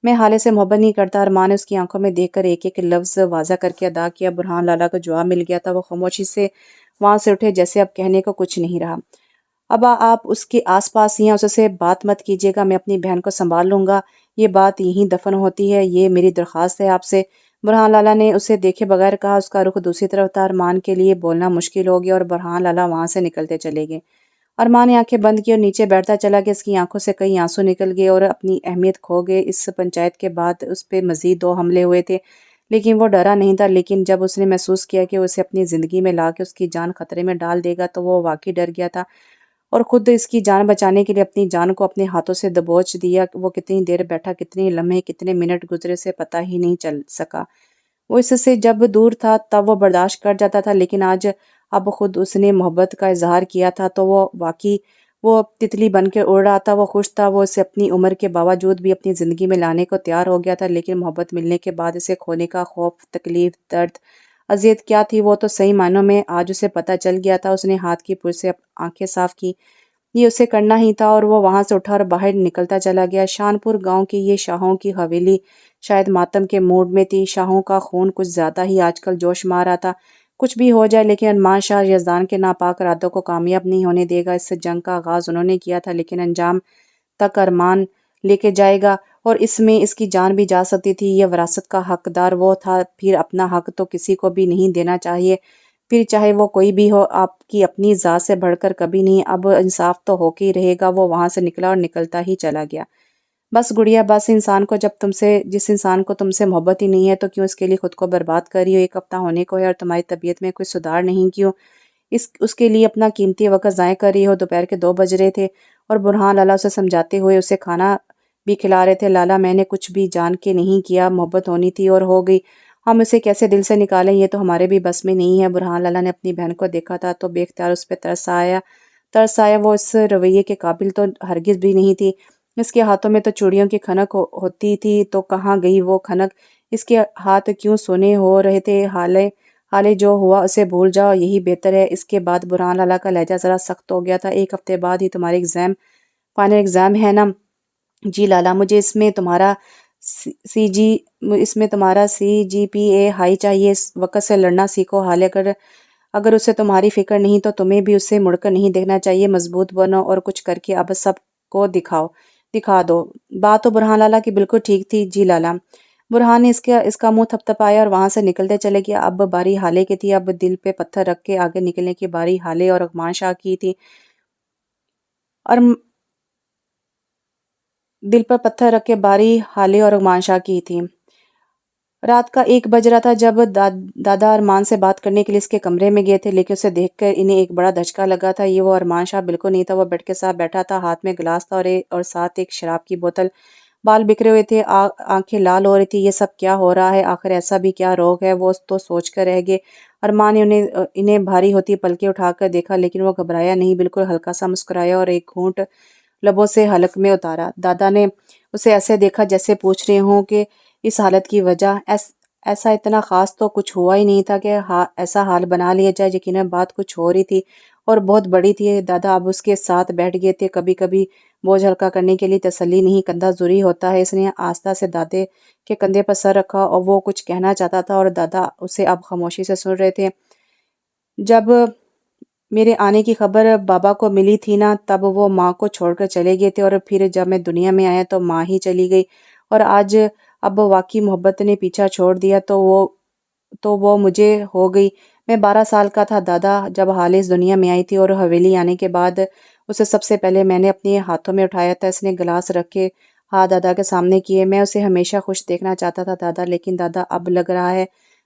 میں حالے سے محبت نہیں کرتا، ارمان نے اس کی آنکھوں میں دیکھ کر ایک ایک لفظ واضح کر کے ادا کیا۔ برہان لالا کو جواب مل گیا تھا۔ وہ خاموشی سے وہاں سے اٹھے جیسے اب کہنے کو کچھ نہیں رہا۔ اب آپ اس کے آس پاس ہی ہیں، اس سے بات مت کیجیے گا، میں اپنی بہن کو سنبھال لوں گا، یہ بات یہیں دفن ہوتی ہے، یہ میری درخواست ہے آپ سے۔ برہان لالا نے اسے دیکھے بغیر کہا۔ اس کا رخ دوسری طرف تھا۔ ارمان کے لیے بولنا مشکل ہو گیا اور برہان لالا وہاں سے نکلتے چلے گئے۔ ارمان نے آنکھیں بند کی اور نیچے بیٹھتا چلا گیا۔ اس کی آنکھوں سے کئی آنسو نکل گئے اور اپنی اہمیت کھو گئے۔ اس پنچایت کے بعد اس پہ مزید 2 حملے ہوئے تھے، لیکن وہ ڈرا نہیں تھا۔ لیکن جب اس نے محسوس کیا کہ اسے اپنی زندگی میں لا کے اس کی جان خطرے میں ڈال دے گا تو وہ واقعی ڈر گیا تھا اور خود اس کی جان بچانے کے لیے اپنی جان کو اپنے ہاتھوں سے دبوچ دیا۔ وہ کتنی دیر بیٹھا، کتنے لمحے، کتنے منٹ گزرے سے پتہ ہی نہیں چل سکا۔ وہ اس سے جب دور تھا تب وہ برداشت کر جاتا تھا، لیکن آج اب خود اس نے محبت کا اظہار کیا تھا تو وہ واقعی وہ تتلی بن کے اڑ رہا تھا۔ وہ خوش تھا، وہ اسے اپنی عمر کے باوجود بھی اپنی زندگی میں لانے کو تیار ہو گیا تھا، لیکن محبت ملنے کے بعد اسے کھونے کا خوف، تکلیف، درد، اذیت کیا تھی وہ تو صحیح معنوں میں آج اسے پتہ چل گیا تھا۔ اس نے ہاتھ کی پُرز سے آنکھیں صاف کی، یہ اسے کرنا ہی تھا، اور وہ وہاں سے اٹھا اور باہر نکلتا چلا گیا۔ شانپور گاؤں کی یہ شاہوں کی حویلی شاید ماتم کے موڈ میں تھی۔ شاہوں کا خون کچھ زیادہ ہی آج کل جوش مار رہا تھا۔ کچھ بھی ہو جائے لیکن ارمان شاہ یزدان کے ناپاک ارادوں کو کامیاب نہیں ہونے دے گا۔ اس جنگ کا آغاز انہوں نے کیا تھا، لیکن انجام تک ارمان لے کے جائے گا، اور اس میں اس کی جان بھی جا سکتی تھی۔ یہ وراثت کا حقدار وہ تھا، پھر اپنا حق تو کسی کو بھی نہیں دینا چاہیے، پھر چاہے وہ کوئی بھی ہو، آپ کی اپنی ذات سے بڑھ کر کبھی نہیں۔ اب انصاف تو ہو کے ہی رہے گا۔ وہ وہاں سے نکلا اور نکلتا ہی چلا گیا۔ بس گڑیا، بس انسان کو جس انسان کو تم سے محبت ہی نہیں ہے تو کیوں اس کے لیے خود کو برباد کر رہی ہو؟ 1 ہفتہ ہونے کو ہے اور تمہاری طبیعت میں کوئی سدھار نہیں، کیوں اس کے لیے اپنا قیمتی وقت ضائع کر رہی ہو؟ دوپہر کے 2 بج رہے تھے اور برہان لالا اسے سمجھاتے ہوئے اسے کھانا بھی کھلا رہے تھے۔ لالا، میں نے کچھ بھی جان کے نہیں کیا، محبت ہونی تھی اور ہو گئی، ہم اسے کیسے دل سے نکالیں، یہ تو ہمارے بھی بس میں نہیں ہے۔ برہان لالا نے اپنی بہن کو دیکھا تھا تو بے اختیار اس پہ ترس آیا۔ وہ اس رویے کے قابل تو ہرگز بھی نہیں تھی۔ اس کے ہاتھوں میں تو چوڑیوں کی کھنک ہوتی تھی، تو کہاں گئی وہ کھنک؟ اس کے ہاتھ کیوں سونے ہو رہے تھے؟ حالے جو ہوا اسے بھول جاؤ، یہی بہتر ہے۔ اس کے بعد برہان لالا کا لہجہ ذرا سخت ہو گیا تھا۔ 1 ہفتے بعد ہی تمہارے فائنل ایگزام ہے نا؟ جی لالا، مجھے اس میں تمہارا CGPA ہائی چاہیے۔ اس وقت سے لڑنا سیکھو حالے، اگر اسے تمہاری فکر نہیں تو تمہیں بھی اسے مڑ کر نہیں دیکھنا چاہیے۔ مضبوط بنو اور کچھ کر کے اب سب کو دکھا دو۔ بات تو برہان لالا کی بالکل ٹھیک تھی، جی لالا۔ برہان نے اس کا منہ تھپتھپایا اور وہاں سے نکلتے چلے گیا۔ اب باری حالے کی تھی۔ اب دل پہ پتھر رکھ کے آگے نکلنے کی باری حالے اور ارمان شاہ کی تھی۔ اور دل پر پتھر رکھ کے باری حالے اور ارمان شاہ کی تھی۔ رات کا 1 بج رہا تھا جب دادا ارمان سے بات کرنے کے لیے اس کے کمرے میں گئے تھے، لیکن اسے دیکھ کر انہیں ایک بڑا دھچکا لگا تھا۔ یہ وہ ارمان شاہ بالکل نہیں تھا۔ وہ بیڈ کے ساتھ بیٹھا تھا، ہاتھ میں گلاس تھا اور ساتھ ایک شراب کی بوتل۔ بال بکھرے ہوئے تھے، آنکھیں لال ہو رہی تھی۔ یہ سب کیا ہو رہا ہے؟ آخر ایسا بھی کیا روگ ہے؟ وہ تو سوچ کر رہ گئے۔ ارمان نے انہیں بھاری ہوتی پلکیں اٹھا کر دیکھا، لیکن وہ گھبرایا نہیں، بالکل ہلکا سا مسکرایا اور ایک گھونٹ لبوں سے حلق میں اتارا۔ دادا نے اسے ایسے دیکھا جیسے پوچھ رہے ہوں کہ اس حالت کی وجہ۔ ایسا اتنا خاص تو کچھ ہوا ہی نہیں تھا کہ ایسا حال بنا لیا جائے۔ یقیناً بات کچھ ہو رہی تھی اور بہت بڑی تھی۔ دادا اب اس کے ساتھ بیٹھ گئے تھے۔ کبھی کبھی بوجھ ہلکا کرنے کے لیے تسلی نہیں، کندھا ضروری ہوتا ہے۔ اس نے آہستہ سے دادے کے کندھے پر سر رکھا اور وہ کچھ کہنا چاہتا تھا اور دادا اسے اب خاموشی سے سن رہے تھے۔ جب میرے آنے کی خبر بابا کو ملی تھی نا، تب وہ ماں کو چھوڑ کر چلے گئے تھے، اور پھر جب میں دنیا میں آیا تو ماں ہی چلی گئی، اور آج اب واقعی محبت نے پیچھا چھوڑ دیا تو وہ مجھے ہو گئی۔ میں 12 سال کا تھا دادا جب حال اس دنیا میں آئی تھی، اور حویلی آنے کے بعد اسے سب سے پہلے میں نے اپنے ہاتھوں میں اٹھایا تھا۔ اس نے گلاس رکھ کے ہاتھ دادا کے سامنے کیے۔ میں اسے ہمیشہ خوش دیکھنا چاہتا تھا دادا، لیکن دادا اب لگ رہا ہے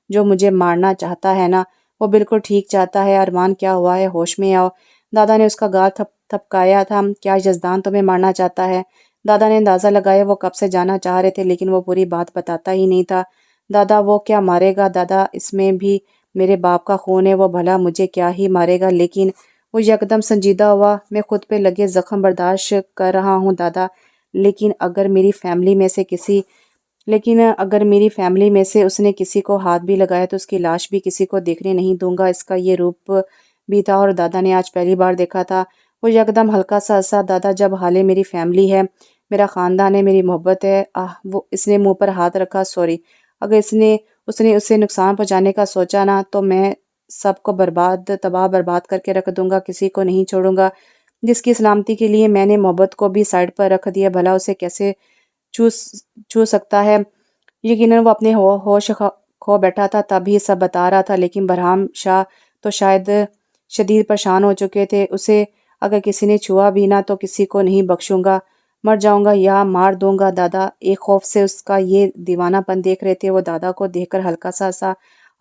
جو مجھے مارنا چاہتا ہے نا، وہ بالکل ٹھیک چاہتا ہے۔ ارمان کیا ہوا ہے، ہوش میں آؤ۔ دادا نے اس کا گال تھپکایا تھا۔ کیا یزدان تمہیں مارنا چاہتا ہے؟ دادا نے اندازہ لگایا وہ کب سے جانا چاہ رہے تھے، لیکن وہ پوری بات بتاتا ہی نہیں تھا۔ دادا وہ کیا مارے گا دادا، اس میں بھی میرے باپ کا خون ہے، وہ بھلا مجھے کیا ہی مارے گا۔ لیکن وہ یکدم سنجیدہ ہوا۔ میں خود پہ لگے زخم برداشت کر رہا ہوں دادا، لیکن اگر میری فیملی میں سے اس نے کسی کو ہاتھ بھی لگایا تو اس کی لاش بھی کسی کو دیکھنے نہیں دوں گا۔ اس کا یہ روپ بھی تھا، اور دادا نے آج پہلی بار دیکھا تھا۔ وہ یکدم ہلکا سا ہنسا۔ دادا جب حالے میری فیملی ہے، میرا خاندان ہے، میری محبت ہے۔ اس نے منہ پر ہاتھ رکھا۔ سوری، اگر اس نے اسے نقصان پہنچانے کا سوچا نا تو میں سب کو تباہ برباد کر کے رکھ دوں گا، کسی کو نہیں چھوڑوں گا۔ جس کی سلامتی کے لیے میں نے محبت کو بھی سائڈ پر رکھ دیا، بھلا اسے کیسے چھو سکتا ہے۔ یقیناً وہ اپنے ہوش کھو بیٹھا تھا، تب ہی سب بتا رہا تھا، لیکن برہم شاہ تو شاید شدید پریشان ہو چکے تھے۔ اسے اگر کسی نے چھوا بھی نہ تو کسی کو نہیں بخشوں گا، مر جاؤں گا یا مار دوں گا۔ دادا ایک خوف سے اس کا یہ دیوانہ پن دیکھ رہے تھے۔ وہ دادا کو دیکھ کر ہلکا سا ہنسا۔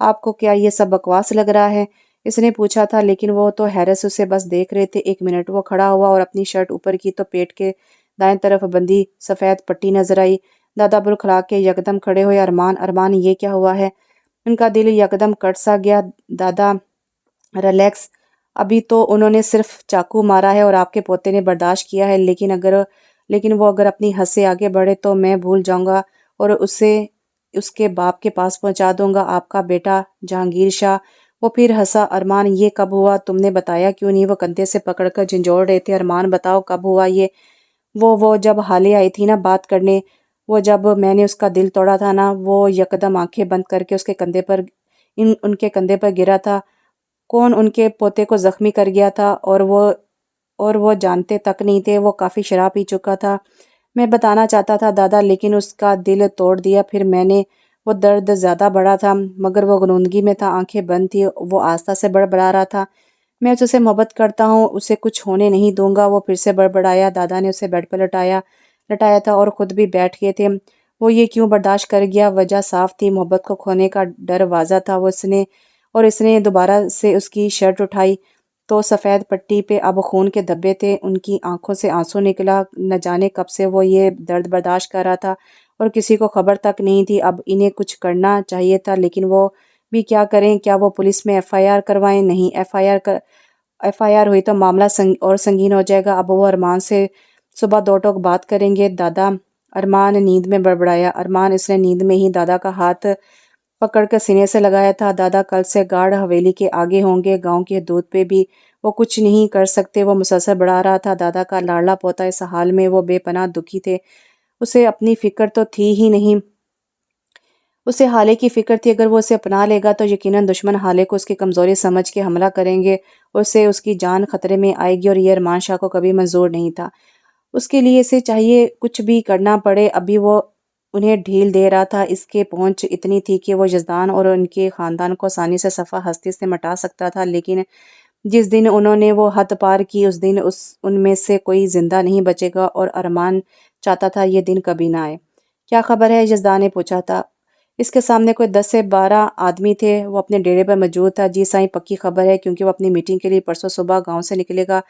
آپ کو کیا یہ سب بکواس لگ رہا ہے؟ اس نے پوچھا تھا، لیکن وہ تو حیرت سے اسے بس دیکھ رہے تھے۔ ایک منٹ وہ کھڑا ہوا اور اپنی شرٹ اوپر کی تو پیٹ کے دائیں طرف بندھی سفید پٹی نظر آئی۔ دادا بڑکھلا کے یکدم کھڑے ہوئے۔ ارمان یہ کیا ہوا ہے؟ ان کا دل یکدم کٹ سا گیا۔ دادا ریلیکس، ابھی تو انہوں نے صرف چاقو مارا ہے اور آپ کے پوتے نے برداشت کیا ہے، لیکن وہ اگر اپنی حد سے آگے بڑھے تو میں بھول جاؤں گا اور اسے اس کے باپ کے پاس پہنچا دوں گا، آپ کا بیٹا جہانگیر شاہ۔ وہ پھر ہنسا۔ ارمان یہ کب ہوا؟ تم نے بتایا کیوں نہیں؟ وہ کندھے سے پکڑ کر جھنجھوڑ رہے تھے۔ ارمان بتاؤ کب ہوا یہ؟ وہ جب حالے آئی تھی نا بات کرنے، وہ جب میں نے اس کا دل توڑا تھا نا۔ وہ یکدم آنکھیں بند کر کے ان کے کندھے پر گرا تھا۔ کون ان کے پوتے کو زخمی کر گیا تھا؟ اور وہ جانتے تک نہیں تھے۔ وہ کافی شراب پی چکا تھا۔ میں بتانا چاہتا تھا دادا، لیکن اس کا دل توڑ دیا پھر میں نے۔ وہ درد زیادہ بڑا تھا، مگر وہ غنودگی میں تھا، آنکھیں بند تھی۔ وہ آہستہ سے بڑبڑا رہا تھا، میں اس سے محبت کرتا ہوں، اسے کچھ ہونے نہیں دوں گا۔ وہ پھر سے بڑبڑایا۔ دادا نے اسے بیڈ پر لٹایا تھا اور خود بھی بیٹھ گئے تھے۔ وہ یہ کیوں برداشت کر گیا؟ وجہ صاف تھی، محبت کو کھونے کا ڈر واضح تھا۔ اس نے دوبارہ سے اس کی شرٹ اٹھائی تو سفید پٹی پہ اب خون کے دھبے تھے۔ ان کی آنکھوں سے آنسو نکلا۔ نہ جانے کب سے وہ یہ درد برداشت کر رہا تھا اور کسی کو خبر تک نہیں تھی۔ اب انہیں کچھ کرنا چاہیے تھا، لیکن وہ بھی کیا کریں؟ کیا وہ پولیس میں ایف آئی آر کروائیں؟ نہیں، ایف آئی آر ہوئی تو معاملہ اور سنگین ہو جائے گا۔ اب وہ ارمان سے صبح دو ٹوک بات کریں گے۔ دادا، ارمان نیند میں بڑبڑایا۔ ارمان، اس نے نیند میں ہی دادا کا ہاتھ پکڑ کر سینے سے لگایا تھا۔ دادا کل سے گارڈ حویلی کے آگے ہوں گے، گاؤں کے دودھ پہ بھی وہ کچھ نہیں کر سکتے۔ وہ مسلسل بڑھا رہا تھا۔ دادا کا لاڈلا پوتا اس حال میں وہ بے پناہ دکھی تھے۔ اسے اپنی فکر تو تھی ہی نہیں، اسے حالے کی فکر تھی۔ اگر وہ اسے اپنا لے گا تو یقیناً دشمن حالے کو اس کی کمزوری سمجھ کے حملہ کریں گے اور اس کی جان خطرے میں آئے گی، اور یہ ارمان شاہ کو کبھی منظور نہیں تھا۔ اس کے لیے اسے چاہیے کچھ بھی کرنا پڑے۔ ابھی وہ انہیں ڈھیل دے رہا تھا، اس کے پہنچ اتنی تھی کہ وہ یزدان اور ان کے خاندان کو آسانی سے صفحہ ہستی سے مٹا سکتا تھا، لیکن جس دن انہوں نے وہ حد پار کی اس دن ان میں سے کوئی زندہ نہیں بچے گا، اور ارمان چاہتا تھا یہ دن کبھی نہ آئے۔ کیا خبر ہے؟ یزدان نے پوچھا تھا۔ اس کے سامنے کوئی 10 سے 12 آدمی تھے۔ وہ اپنے ڈیرے پر موجود تھا۔ جی سائیں، پکی خبر ہے، کیونکہ وہ اپنی میٹنگ کے لیے پرسوں صبح گاؤں سے نکلے گا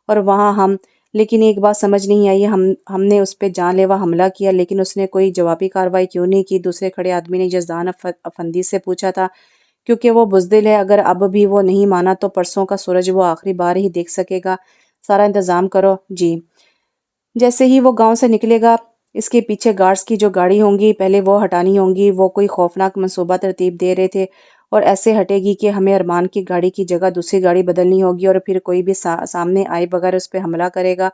اور وہاں لیکن ایک بات سمجھ نہیں آئی، ہم نے اس پہ جان لیوا حملہ کیا، لیکن اس نے کوئی جوابی کارروائی کیوں نہیں کی؟ دوسرے کھڑے آدمی نے یزدان افندی سے پوچھا تھا۔ کیونکہ وہ بزدل ہے، اگر اب بھی وہ نہیں مانا تو پرسوں کا سورج وہ آخری بار ہی دیکھ سکے گا۔ سارا انتظام کرو۔ جی۔ جیسے ہی وہ گاؤں سے نکلے گا، اس کے پیچھے گارڈز کی جو گاڑی ہوں گی پہلے وہ ہٹانی ہوں گی۔ وہ کوئی خوفناک منصوبہ ترتیب دے رہے تھے، اور ایسے ہٹے گی کہ ہمیں ارمان کی گاڑی کی جگہ دوسری گاڑی بدلنی ہوگی، اور پھر کوئی بھی سامنے آئے بغیر اس پہ حملہ کرے گا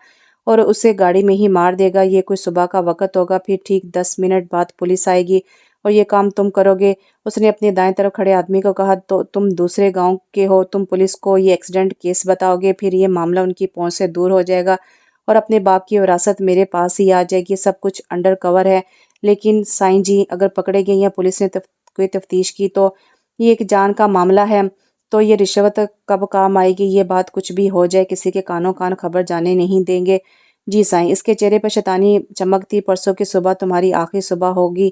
اور اسے گاڑی میں ہی مار دے گا۔ یہ کوئی صبح کا وقت ہوگا، پھر ٹھیک 10 منٹ بعد پولیس آئے گی اور یہ کام تم کرو گے۔ اس نے اپنے دائیں طرف کھڑے آدمی کو کہا، تو تم دوسرے گاؤں کے ہو، تم پولیس کو یہ ایکسیڈنٹ کیس بتاؤ گے، پھر یہ معاملہ ان کی پہنچ سے دور ہو جائے گا اور اپنے باپ کی وراثت میرے پاس ہی آ جائے گی۔ سب کچھ انڈر کور ہے، لیکن سائیں جی، اگر پکڑے گئے یا پولیس نے کوئی تفتیش کی تو یہ ایک جان کا معاملہ ہے، تو یہ رشوت کب کام آئے گی؟ یہ بات کچھ بھی ہو جائے کسی کے کانوں کان خبر جانے نہیں دیں گے۔ جی سائیں۔ اس کے چہرے پر شیطانی چمکتی۔ پرسوں کی صبح تمہاری آخری صبح ہوگی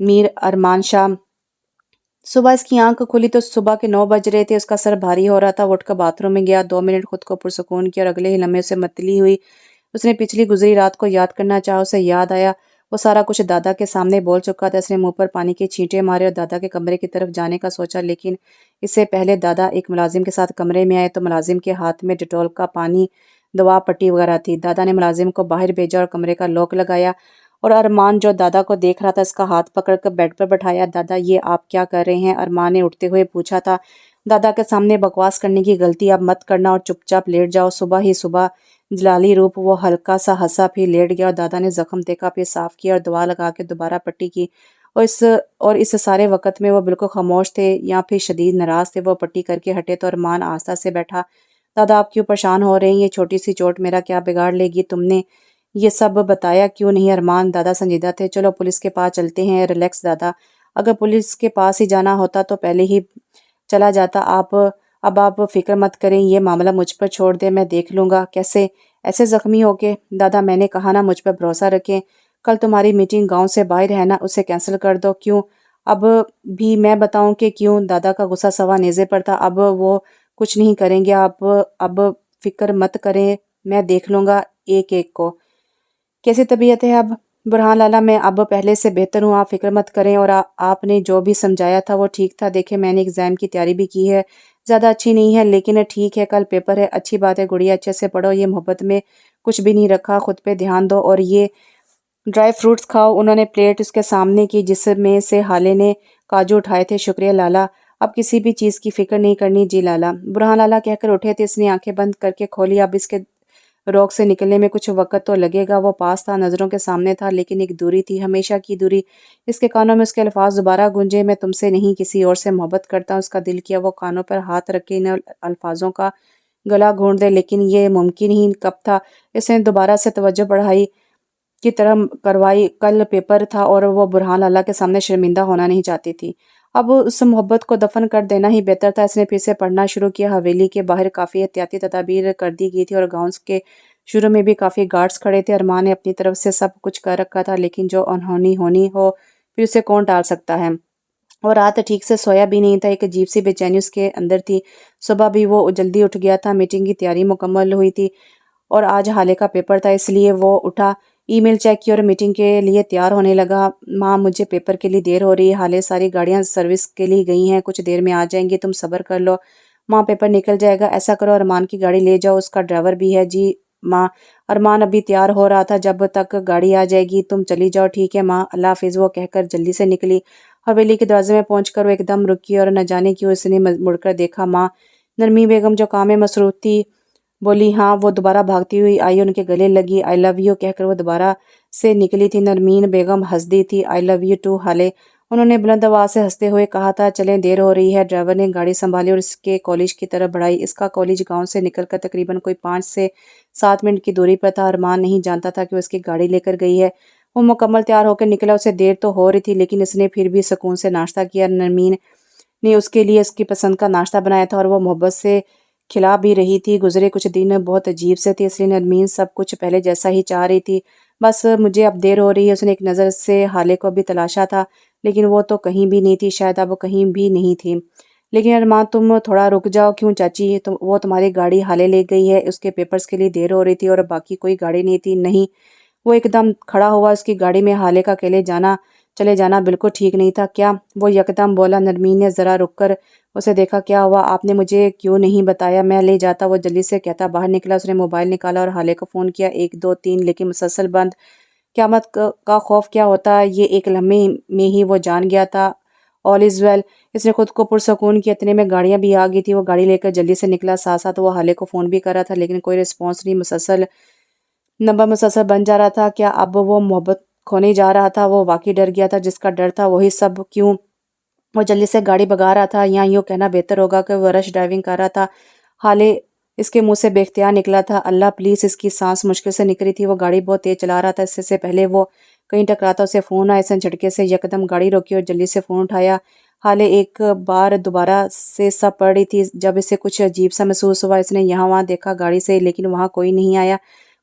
میر ارمان شاہ۔ صبح اس کی آنکھ کھلی تو صبح کے 9 بج رہے تھے۔ اس کا سر بھاری ہو رہا تھا۔ وہ اٹھ کر باتھ روم میں گیا، 2 منٹ خود کو پرسکون کیا اور اگلے ہی لمحے اسے متلی ہوئی۔ اس نے پچھلی گزری رات کو یاد کرنا چاہا۔ اسے یاد آیا وہ سارا کچھ دادا کے سامنے بول چکا تھا۔ اس نے منہ پر پانی کے چھینٹے مارے اور دادا کے کمرے کی طرف جانے کا سوچا، لیکن اس سے پہلے دادا ایک ملازم کے ساتھ کمرے میں آئے تو ملازم کے ہاتھ میں ڈیٹول کا پانی، دوا، پٹی وغیرہ تھی۔ دادا نے ملازم کو باہر بھیجا اور کمرے کا لاک لگایا، اور ارمان جو دادا کو دیکھ رہا تھا اس کا ہاتھ پکڑ کر بیڈ پر بٹھایا۔ دادا یہ آپ کیا کر رہے ہیں؟ ارمان نے اٹھتے ہوئے پوچھا تھا۔ دادا کے سامنے بکواس کرنے کی غلطی اب مت کرنا اور چپ چاپ لیٹ جاؤ۔ صبح ہی صبح جلالی روپ وہ ہلکا سا ہنسا، پھر لیٹ گیا اور دادا نے زخم دیکھا، پھر صاف کیا اور دوا لگا کے دوبارہ پٹی کی، اور اس سارے وقت میں وہ بالکل خاموش تھے یا پھر شدید ناراض تھے۔ وہ پٹی کر کے ہٹے تو ارمان آہستہ سے بیٹھا۔ دادا آپ کیوں پریشان ہو رہے ہیں؟ یہ چھوٹی سی چوٹ میرا کیا بگاڑ لے گی؟ تم نے یہ سب بتایا کیوں نہیں؟ ارمان دادا سنجیدہ تھے۔ چلو پولیس کے پاس چلتے ہیں۔ ریلیکس دادا، اگر پولیس کے پاس ہی جانا ہوتا تو پہلے ہی چلا جاتا۔ اب آپ فکر مت کریں، یہ معاملہ مجھ پر چھوڑ دیں، میں دیکھ لوں گا۔ کیسے؟ ایسے زخمی ہو کے؟ دادا میں نے کہا نا مجھ پر بھروسہ رکھیں۔ کل تمہاری میٹنگ گاؤں سے باہر ہے نا، اسے کینسل کر دو۔ کیوں؟ اب بھی میں بتاؤں کہ کیوں؟ دادا کا غصہ سوا نیزے پر تھا۔ اب وہ کچھ نہیں کریں گے، آپ اب فکر مت کریں، میں دیکھ لوں گا ایک ایک کو۔ کیسی طبیعت ہے اب؟ برہان لالا میں اب پہلے سے بہتر ہوں، آپ فکر مت کریں، اور آپ نے جو بھی سمجھایا تھا وہ ٹھیک تھا۔ دیکھیں میں نے ایگزام کی تیاری بھی کی ہے، زیادہ اچھی نہیں ہے لیکن ٹھیک ہے، کل پیپر ہے۔ اچھی بات ہے گڑیا، اچھے سے پڑھو، یہ محبت میں کچھ بھی نہیں رکھا، خود پہ دھیان دو، اور یہ ڈرائی فروٹس کھاؤ۔ انہوں نے پلیٹ اس کے سامنے کی جس میں سے حالے نے کاجو اٹھائے تھے۔ شکریہ لالا، اب کسی بھی چیز کی فکر نہیں کرنی۔ جی لالا۔ برہان لالا کہہ کر اٹھے تھے، اس نے آنکھیں بند کر کے کھولی۔ اب اس کے روک سے نکلنے میں کچھ وقت تو لگے گا۔ وہ پاس تھا، نظروں کے سامنے تھا، لیکن ایک دوری تھی، ہمیشہ کی دوری۔ اس کے کانوں میں اس کے الفاظ دوبارہ گونجے، میں تم سے نہیں کسی اور سے محبت کرتا ہوں۔ اس کا دل کیا وہ کانوں پر ہاتھ رکھ کے ان الفاظوں کا گلا گھونٹ دے، لیکن یہ ممکن ہی کب تھا۔ اس نے دوبارہ سے توجہ پڑھائی کی طرح کروائی۔ کل پیپر تھا اور وہ برہان لالا کے سامنے شرمندہ ہونا نہیں چاہتی تھی۔ اب اس محبت کو دفن کر دینا ہی بہتر تھا۔ اس نے پھر سے پڑھنا شروع کیا۔ حویلی کے باہر کافی احتیاطی تدابیر کر دی گئی تھی اور گاؤں کے شروع میں بھی کافی گارڈز کھڑے تھے۔ ارمان نے اپنی طرف سے سب کچھ کر رکھا تھا، لیکن جو انہونی ہونی ہو پھر اسے کون ٹال سکتا ہے؟ وہ رات ٹھیک سے سویا بھی نہیں تھا، ایک عجیب سی بے چینی اس کے اندر تھی۔ صبح بھی وہ جلدی اٹھ گیا تھا، میٹنگ کی تیاری مکمل ہوئی تھی اور آج حالے کا پیپر تھا، اس لیے وہ اٹھا، ای میل چیک کی اور میٹنگ کے لیے تیار ہونے لگا۔ ماں مجھے پیپر کے لیے دیر ہو رہی ہے، حالے ساری گاڑیاں سروس کے لیے گئی ہیں، کچھ دیر میں آ جائیں گی، تم صبر کر لو۔ ماں پیپر نکل جائے گا، ایسا کرو ارمان کی گاڑی لے جاؤ، اس کا ڈرائیور بھی ہے۔ جی ماں۔ ارمان ابھی تیار ہو رہا تھا، جب تک گاڑی آ جائے گی تم چلی جاؤ، ٹھیک ہے ماں، اللہ حافظ، وہ کہہ کر جلدی سے نکلی۔ حویلی کے دروازے میں پہنچ کر وہ ایک دم رکی اور نہ جانے کیوں اس نے مڑ کر دیکھا۔ ماں نرمی بیگم جو کام میں مصروف تھی بولی ہاں۔ وہ دوبارہ بھاگتی ہوئی آئی، ان کے گلے لگی، آئی لو یو کہہ کر وہ دوبارہ سے نکلی تھی۔ نرمین بیگم ہنس دی تھی، آئی لو یو ٹو حالے، انہوں نے بلند آواز سے ہنستے ہوئے کہا تھا۔ چلیں دیر ہو رہی ہے۔ ڈرائیور نے گاڑی سنبھالی اور اس کے کالج کی طرف بڑھائی۔ اس کا کالج گاؤں سے نکل کر تقریباً کوئی 5 سے 7 منٹ کی دوری پر تھا۔ ارمان نہیں جانتا تھا کہ وہ اس کی گاڑی لے کر گئی ہے۔ وہ مکمل تیار ہو کے نکلا، اسے دیر تو ہو رہی تھی لیکن اس نے پھر بھی سکون سے ناشتہ کیا۔ نرمین نے اس کے لیے اس کی پسند کا ناشتہ بنایا تھا اور وہ محبت سے کھلا بھی رہی تھی۔ گزرے کچھ دن بہت عجیب سے تھے، اس لیے نرمین سب کچھ پہلے جیسا ہی چاہ رہی تھی۔ بس مجھے اب دیر ہو رہی ہے، اس نے ایک نظر سے حالے کو بھی تلاشا تھا لیکن وہ تو کہیں بھی نہیں تھی، شاید اب کہیں بھی نہیں تھی۔ لیکن ارمان تم تھوڑا رک جاؤ۔ کیوں چاچی؟ وہ تمہاری گاڑی حالے لے گئی ہے، اس کے پیپرز کے لیے دیر ہو رہی تھی اور باقی کوئی گاڑی نہیں تھی۔ نہیں، وہ ایک دم کھڑا ہوا، اس کی گاڑی میں حالے کا اکیلے چلے جانا بالکل ٹھیک نہیں تھا۔ کیا؟ وہ یکدم بولا۔ نرمین نے ذرا رک کر اسے دیکھا۔ کیا ہوا؟ آپ نے مجھے کیوں نہیں بتایا؟ میں لے جاتا، وہ جلدی سے کہتا باہر نکلا۔ اس نے موبائل نکالا اور حالے کو فون کیا، 1 2 3 لیکن مسلسل بند۔ قیامت کا خوف کیا ہوتا ہے یہ ایک لمحے میں ہی وہ جان گیا تھا۔ آل از ویل، اس نے خود کو پرسکون کیا۔ اتنے میں گاڑیاں بھی آ گئی تھی، وہ گاڑی لے کر جلدی سے نکلا، ساتھ ساتھ وہ حالے کو فون بھی کر رہا تھا لیکن کوئی رسپانس نہیں، نمبر مسلسل بن جا رہا تھا۔ کیا اب وہ محبت کھونے جا رہا تھا؟ وہ واقعی ڈر گیا تھا، جس کا ڈر تھا وہی سب۔ کیوں؟ وہ جلدی سے گاڑی بھگا رہا تھا، یا یوں کہنا بہتر ہوگا کہ وہ رش ڈرائیونگ کر رہا تھا۔ حالے اس کے منہ سے بے اختیار نکلا تھا، اللہ پلیز۔ اس کی سانس مشکل سے نکلی تھی، وہ گاڑی بہت تیز چلا رہا تھا، اس سے پہلے وہ کہیں ٹکراتا اسے فون آیا۔ اس نے جھٹکے سے یکدم گاڑی روکی اور جلدی سے فون اٹھایا۔ حالے ایک بار دوبارہ سے سب پڑ رہی تھی۔ جب اسے کچھ عجیب سا محسوس ہوا، اس نے یہاں وہاں دیکھا گاڑی سے، لیکن وہاں کوئی نہیں آیا،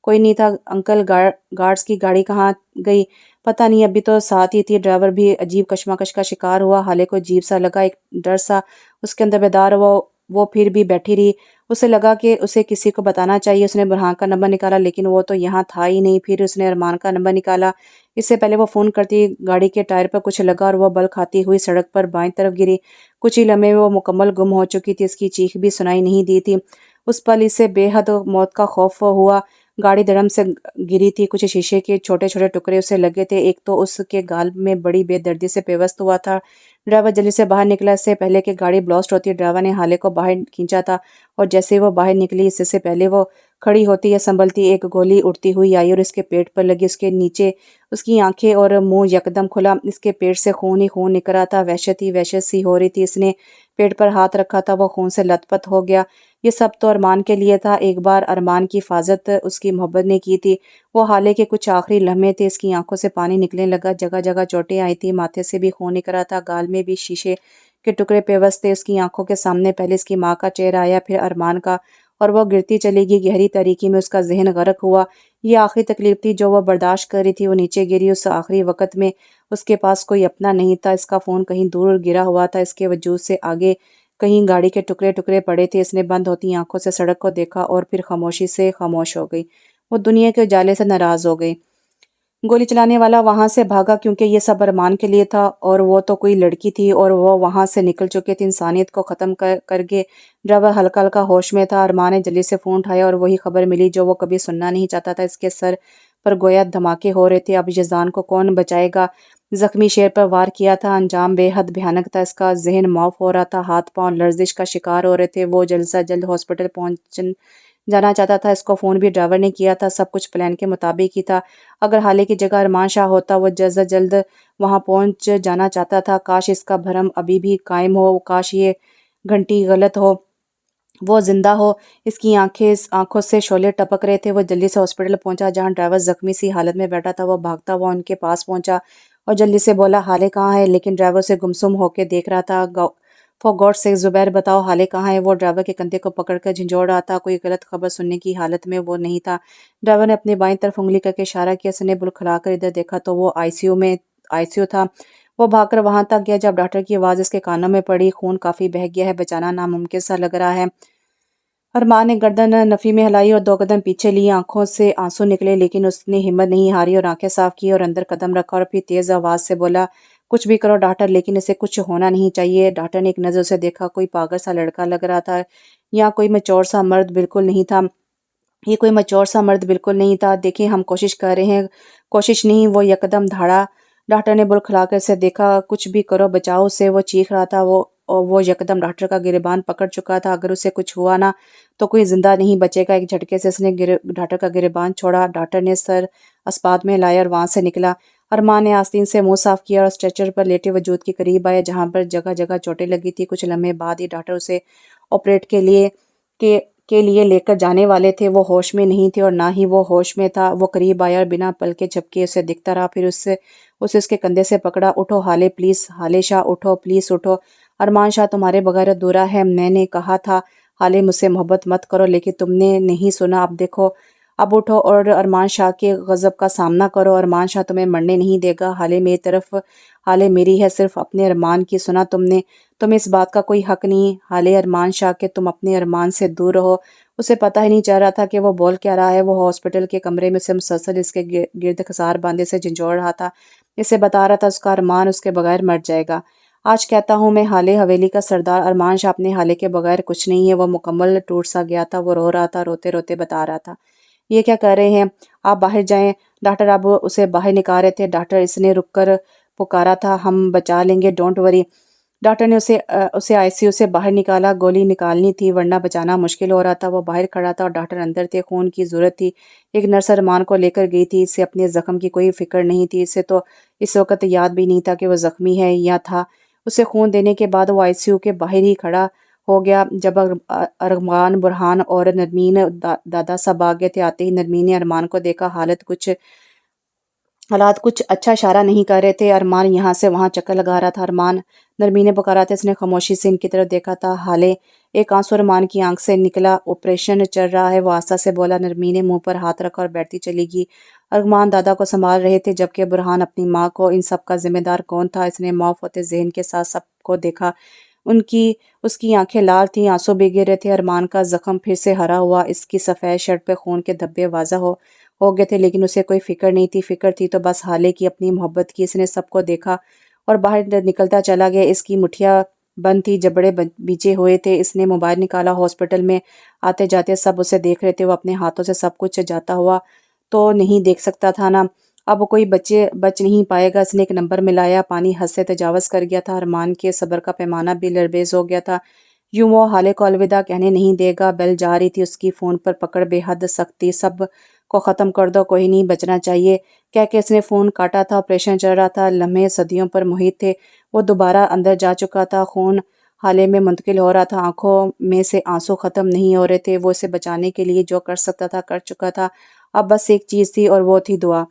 کوئی نہیں تھا۔ انکل گارڈز کی گاڑی کہاں گئی؟ پتہ نہیں، ابھی تو ساتھ ہی تھی۔ ڈرائیور بھی عجیب کشمکش کا شکار ہوا۔ حالے کو عجیب سا لگا، ایک ڈر سا اس کے اندر بیدار ہوا۔ وہ پھر بھی بیٹھی رہی۔ اسے لگا کہ اسے کسی کو بتانا چاہیے۔ اس نے برہان کا نمبر نکالا، لیکن وہ تو یہاں تھا ہی نہیں۔ پھر اس نے ارمان کا نمبر نکالا، اس سے پہلے وہ فون کرتی۔ گاڑی کے ٹائر پر کچھ لگا اور وہ بل کھاتی ہوئی سڑک پر بائیں طرف گری۔ کچھ ہی لمحے وہ مکمل گم ہو چکی تھی، اس کی چیخ بھی سنائی نہیں دی تھی۔ اس پل اسے بے حد موت کا خوف ہوا۔ گاڑی دھڑم سے گری تھی، کچھ شیشے کے چھوٹے چھوٹے ٹکڑے اسے لگے تھے، ایک تو اس کے گال میں بڑی بے دردی سے پیوست ہوا تھا۔ ڈرائیور جلدی سے باہر نکلا، اس سے پہلے کہ گاڑی بلاسٹ ہوتی۔ ڈرائیور نے حالے کو باہر کھینچا تھا، اور جیسے وہ باہر نکلی، اس سے پہلے وہ کھڑی ہوتی یا سنبھلتی، ایک گولی اڑتی ہوئی آئی اور اس کے پیٹ پر لگی۔ اس کے نیچے اس کی آنکھیں اور منہ یکدم کھلا، اس کے پیٹ سے خون ہی خون نکل رہا تھا۔ وحشت ہی وحشت سی ہو رہی تھی۔ اس نے پیٹ پر ہاتھ رکھا تھا، وہ خون سے لت پت ہو گیا۔ یہ سب تو ارمان کے لیے تھا۔ ایک بار ارمان کی حفاظت اس کی محبت نے کی تھی۔ وہ حالے کے کچھ آخری لمحے تھے۔ اس کی آنکھوں سے پانی نکلنے لگا، جگہ جگہ چوٹیں آئی تھی، ماتھے سے بھی خون نکل رہا تھا، گال میں بھی شیشے کے ٹکڑے پیوست تھے۔ اس کی آنکھوں کے سامنے پہلے اس کی ماں کا چہرہ آیا، پھر ارمان کا، اور وہ گرتی چلی گئی۔ گہری تاریکی میں اس کا ذہن غرق ہوا۔ یہ آخری تکلیف تھی جو وہ برداشت کر رہی تھی۔ وہ نیچے گری۔ اس آخری وقت میں اس کے پاس کوئی اپنا نہیں تھا۔ اس کا فون کہیں دور گرا ہوا تھا، اس کے وجود سے آگے کہیں گاڑی کے ٹکڑے ٹکڑے پڑے تھے۔ اس نے بند ہوتی آنکھوں سے سڑک کو دیکھا اور پھر خاموشی سے خاموش ہو گئی۔ وہ دنیا کے اجالے سے ناراض ہو گئی۔ گولی چلانے والا وہاں سے بھاگا، کیونکہ یہ سب ارمان کے لیے تھا، اور وہ تو کوئی لڑکی تھی، اور وہ وہاں سے نکل چکے تھے انسانیت کو ختم کر کے۔ ڈرائیور ہلکا ہلکا ہوش میں تھا۔ ارمان نے جلدی سے فون اٹھایا اور وہی خبر ملی جو وہ کبھی سننا نہیں چاہتا تھا۔ اس کے سر پر گویا دھماکے ہو رہے تھے۔ اب یزدان کو کون بچائے گا؟ زخمی شیر پر وار کیا تھا، انجام بے حد بھیانک تھا۔ اس کا ذہن معاف ہو رہا تھا، ہاتھ پاؤں لرزش کا شکار ہو رہے تھے۔ وہ جلد سے جلد ہاسپٹل پہنچ جانا چاہتا تھا۔ اس کو فون بھی ڈرائیور نے کیا تھا، سب کچھ پلان کے مطابق ہی تھا۔ اگر حالے کی جگہ ارمان شاہ ہوتا، وہ جلد سے جلد وہاں پہنچ جانا چاہتا تھا۔ کاش اس کا بھرم ابھی بھی قائم ہو، کاش یہ گھنٹی غلط ہو، وہ زندہ ہو۔ اس کی آنکھوں سے شعلے ٹپک رہے تھے۔ وہ جلدی سے ہاسپٹل پہنچا، جہاں ڈرائیور زخمی سی حالت میں بیٹھا تھا۔ وہ بھاگتا ہوا ان کے پاس پہنچا اور جلدی سے بولا، حالے کہاں ہے؟ لیکن ڈرائیور اسے گمسم ہو کے دیکھ رہا تھا۔ فار گاڈ سیک زبیر، بتاؤ حالے کہاں ہے؟ وہ ڈرائیور کے کندھے کو پکڑ کر جھنجھوڑ رہا تھا۔ کوئی غلط خبر سننے کی حالت میں وہ نہیں تھا۔ ڈرائیور نے اپنی بائیں طرف انگلی کر کے اشارہ کیا۔ اس نے بل کھلا کر ادھر دیکھا تو وہ آئی سی یو تھا۔ وہ بھاگ کر وہاں تک گیا۔ جب ڈاکٹر کی آواز اس کے کانوں میں پڑی، خون کافی بہہ گیا ہے، بچانا ناممکن سا لگ رہا ہے۔ ارمان نے گردن نفی میں ہلائی اور 2 قدم پیچھے لیے۔ آنکھوں سے آنسو نکلے، لیکن اس نے ہمت نہیں ہاری اور آنکھیں صاف کی اور اندر قدم رکھا، اور پھر تیز آواز سے بولا، کچھ بھی کرو ڈاکٹر، لیکن اسے کچھ ہونا نہیں چاہیے۔ ڈاکٹر نے ایک نظر اسے دیکھا۔ کوئی پاگل سا لڑکا لگ رہا تھا، یا کوئی میچور سا مرد بالکل نہیں تھا۔ یہ کوئی میچور سا مرد بالکل نہیں تھا۔ دیکھیں، ہم کوشش کر رہے ہیں۔ کوشش نہیں، وہ یکدم دھاڑا۔ ڈاکٹر نے بل کھلا کر اسے دیکھا۔ کچھ بھی کرو، بچاؤ اسے، وہ چیخ رہا تھا۔ وہ یکدم ڈاکٹر کا گریبان پکڑ چکا تھا۔ اگر اسے کچھ ہوا نا تو کوئی زندہ نہیں بچے گا۔ ایک جھٹکے سے اس نے ڈاکٹر کا گریبان چھوڑا۔ ڈاکٹر نے سر اسپات میں ہلایا اور وہاں سے نکلا۔ ارمان نے آستین سے منہ صاف کیا اور اسٹریچر پر لیٹے وجود کے قریب آیا، جہاں پر جگہ جگہ چوٹیں لگی تھی۔ کچھ لمحے بعد ہی ڈاکٹر اسے آپریٹ کے لیے لے کر جانے والے تھے۔ وہ ہوش میں نہیں تھے اور نہ ہی وہ ہوش میں تھا۔ وہ قریب آیا اور بنا پلکے جھپکے اسے دیکھتا رہا، پھر اسے اس کے کندھے سے پکڑا۔ اٹھو حالے پلیز، حالے شاہ اٹھو پلیز اٹھو۔ ارمان شاہ تمہارے بغیر ادھورا ہے۔ میں نے کہا تھا حالے مجھ سے محبت مت کرو، لیکن تم نے نہیں سنا۔ اب دیکھو، اب اٹھو اور ارمان شاہ کے غضب کا سامنا کرو۔ ارمان شاہ تمہیں مرنے نہیں دے گا۔ حالے میری طرف، حالے میری ہے، صرف اپنے ارمان کی سنا تم نے۔ تمہیں اس بات کا کوئی حق نہیں، حالے ارمان شاہ، کہ تم اپنے ارمان سے دور رہو۔ اسے پتہ ہی نہیں چل رہا تھا کہ وہ بول کیا رہا ہے۔ وہ ہاسپٹل کے کمرے میں سے مسلسل اس کے گرد خسار باندھے سے جھنجھوڑ رہا تھا، اسے بتا رہا تھا اس کا ارمان اس کے بغیر مر جائے گا۔ آج کہتا ہوں میں، حالے حویلی کا سردار ارمان شاہ اپنے حالے کے بغیر کچھ نہیں ہے۔ وہ مکمل ٹوٹ سا گیا تھا۔ وہ رو رہا تھا، روتے روتے بتا رہا تھا، یہ کیا کر رہے ہیں آپ؟ باہر جائیں۔ ڈاکٹر اب اسے باہر نکال رہے تھے۔ ڈاکٹر، اس نے رک کر پکارا تھا، ہم بچا لیں گے، ڈونٹ وری۔ ڈاکٹر نے اسے آئی سی یو سے باہر نکالا۔ گولی نکالنی تھی، ورنہ بچانا مشکل ہو رہا تھا۔ وہ باہر کھڑا تھا اور ڈاکٹر اندر تھے۔ خون کی ضرورت تھی۔ ایک نرس ارمان کو لے کر گئی تھی۔ اسے اپنے زخم کی کوئی فکر نہیں تھی۔ اسے تو اس وقت یاد بھی نہیں تھا کہ وہ زخمی ہے یا تھا۔ اسے خون دینے کے بعد وہ آئی سی یو کے باہر ہی کھڑا ہو گیا۔ جب ارمان، برہان اور نرمین دادا سب آ گئے تھے، آتے ہی نرمین نے ارمان کو دیکھا۔ حالت کچھ حالات کچھ اچھا اشارہ نہیں کر رہے تھے۔ ارمان یہاں سے وہاں چکر لگا رہا تھا۔ ارمان نرمین نے پکارا تھا۔ اس نے خاموشی سے ان کی طرف دیکھا تھا۔ حالے ایک آنسو ارمان کی آنکھ سے نکلا۔ آپریشن چل رہا ہے، وہ آہستہ سے بولا۔ نرمین نے منہ پر ہاتھ رکھا اور بیٹھتی چلی گئی۔ ارمان دادا کو سنبھال رہے تھے جبکہ برہان اپنی ماں کو۔ ان سب کا ذمہ دار کون تھا؟ اس نے معاف ہوتے ذہن کے ساتھ سب کو دیکھا۔ اس کی آنکھیں لال تھیں، آنسو بھی گر رہے تھے۔ ارمان کا زخم پھر سے ہرا ہوا، اس کی سفید شرٹ پہ خون کے دھبے واضح ہو گئے تھے، لیکن اسے کوئی فکر نہیں تھی۔ فکر تھی تو بس حالے کی، اپنی محبت کی۔ اس نے سب کو دیکھا اور باہر نکلتا چلا گیا۔ اس کی مٹھیاں بند تھی، جبڑے بیچے ہوئے تھے۔ اس نے موبائل نکالا۔ ہاسپٹل میں آتے جاتے سب اسے دیکھ رہے تھے۔ وہ اپنے ہاتھوں سے سب کچھ جاتا ہوا تو نہیں دیکھ سکتا تھا نا، اب کوئی بچ نہیں پائے گا۔ اس نے ایک نمبر ملایا، پانی حد سے تجاوز کر گیا تھا۔ ارمان کے صبر کا پیمانہ بھی لرزیز ہو گیا تھا۔ یوں وہ حالے کو الوداع کہنے نہیں دے گا۔ بیل جا رہی تھی، اس کی فون پر پکڑ بے حد سخت تھی۔ سب کو ختم کر دو، کوئی نہیں بچنا چاہیے کہہ کے اس نے فون کاٹا تھا۔ آپریشن چل رہا تھا، لمحے صدیوں پر محیط تھے۔ وہ دوبارہ اندر جا چکا تھا، خون حالے میں منتقل ہو رہا تھا، آنکھوں میں سے آنسو ختم نہیں ہو رہے تھے۔ وہ اسے بچانے کے لیے جو کر سکتا تھا کر چکا تھا، اب بس ایک چیز تھی اور وہ تھی دعا۔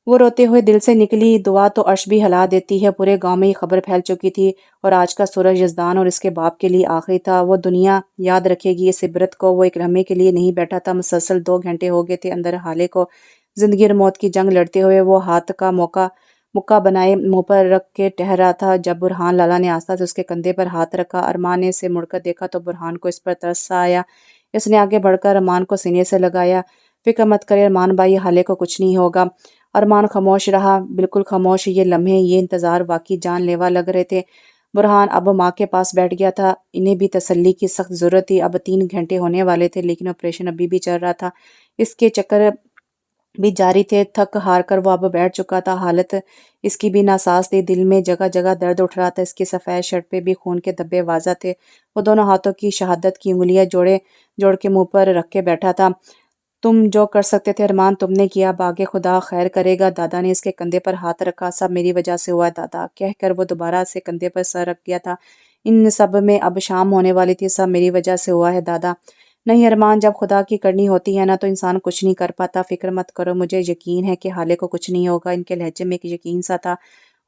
وہ روتے ہوئے دل سے نکلی، دعا تو عرش بھی ہلا دیتی ہے۔ پورے گاؤں میں یہ خبر پھیل چکی تھی اور آج کا سورج یزدان اور اس کے باپ کے لیے آخری تھا۔ وہ دنیا یاد رکھے گی اس عبرت کو۔ وہ ایک لمحے کے لیے نہیں بیٹھا تھا، مسلسل 2 گھنٹے ہو گئے تھے اندر حالے کو زندگی اور موت کی جنگ لڑتے ہوئے۔ وہ ہاتھ کا مکہ بنائے منہ پر رکھ کے ٹہر رہا تھا جب برہان لالا نے آستہ سے اس کے کندھے پر ہاتھ رکھا۔ ارمان نے اسے مڑ کر دیکھا تو برہان کو اس پر ترس سا آیا۔ اس نے آگے بڑھ کر ارمان کو سینے سے لگایا۔ فکر مت کرے ارمان بھائی، حالے کو کچھ نہیں ہوگا۔ ارمان خاموش رہا، بالکل خاموش۔ یہ لمحے، یہ انتظار واقعی جان لیوا لگ رہے تھے۔ برہان اب ماں کے پاس بیٹھ گیا تھا۔ انہیں بھی تسلی کی سخت ضرورت تھی۔ اب 3 گھنٹے ہونے والے تھے لیکن آپریشن ابھی بھی چل رہا تھا، اس کے چکر بھی جاری تھے۔ تھک ہار کر وہ اب بیٹھ چکا تھا، حالت اس کی بھی ناساز تھی۔ دل میں جگہ جگہ درد اٹھ رہا تھا، اس کی سفید شرٹ پہ بھی خون کے دھبے واضح تھے۔ وہ دونوں ہاتھوں کی شہادت کی انگلیاں جوڑ کے منہ پر رکھ کے بیٹھا تھا۔ تم جو کر سکتے تھے ارمان تم نے کیا، اب آگے خدا خیر کرے گا۔ دادا نے اس کے کندھے پر ہاتھ رکھا۔ سب میری وجہ سے ہوا ہے دادا کہہ کر وہ دوبارہ سے کندھے پر سر رکھ گیا تھا۔ ان سب میں اب شام ہونے والی تھی۔ سب میری وجہ سے ہوا ہے دادا۔ نہیں ارمان، جب خدا کی کرنی ہوتی ہے نا تو انسان کچھ نہیں کر پاتا۔ فکر مت کرو، مجھے یقین ہے کہ حالے کو کچھ نہیں ہوگا۔ ان کے لہجے میں ایک یقین سا تھا۔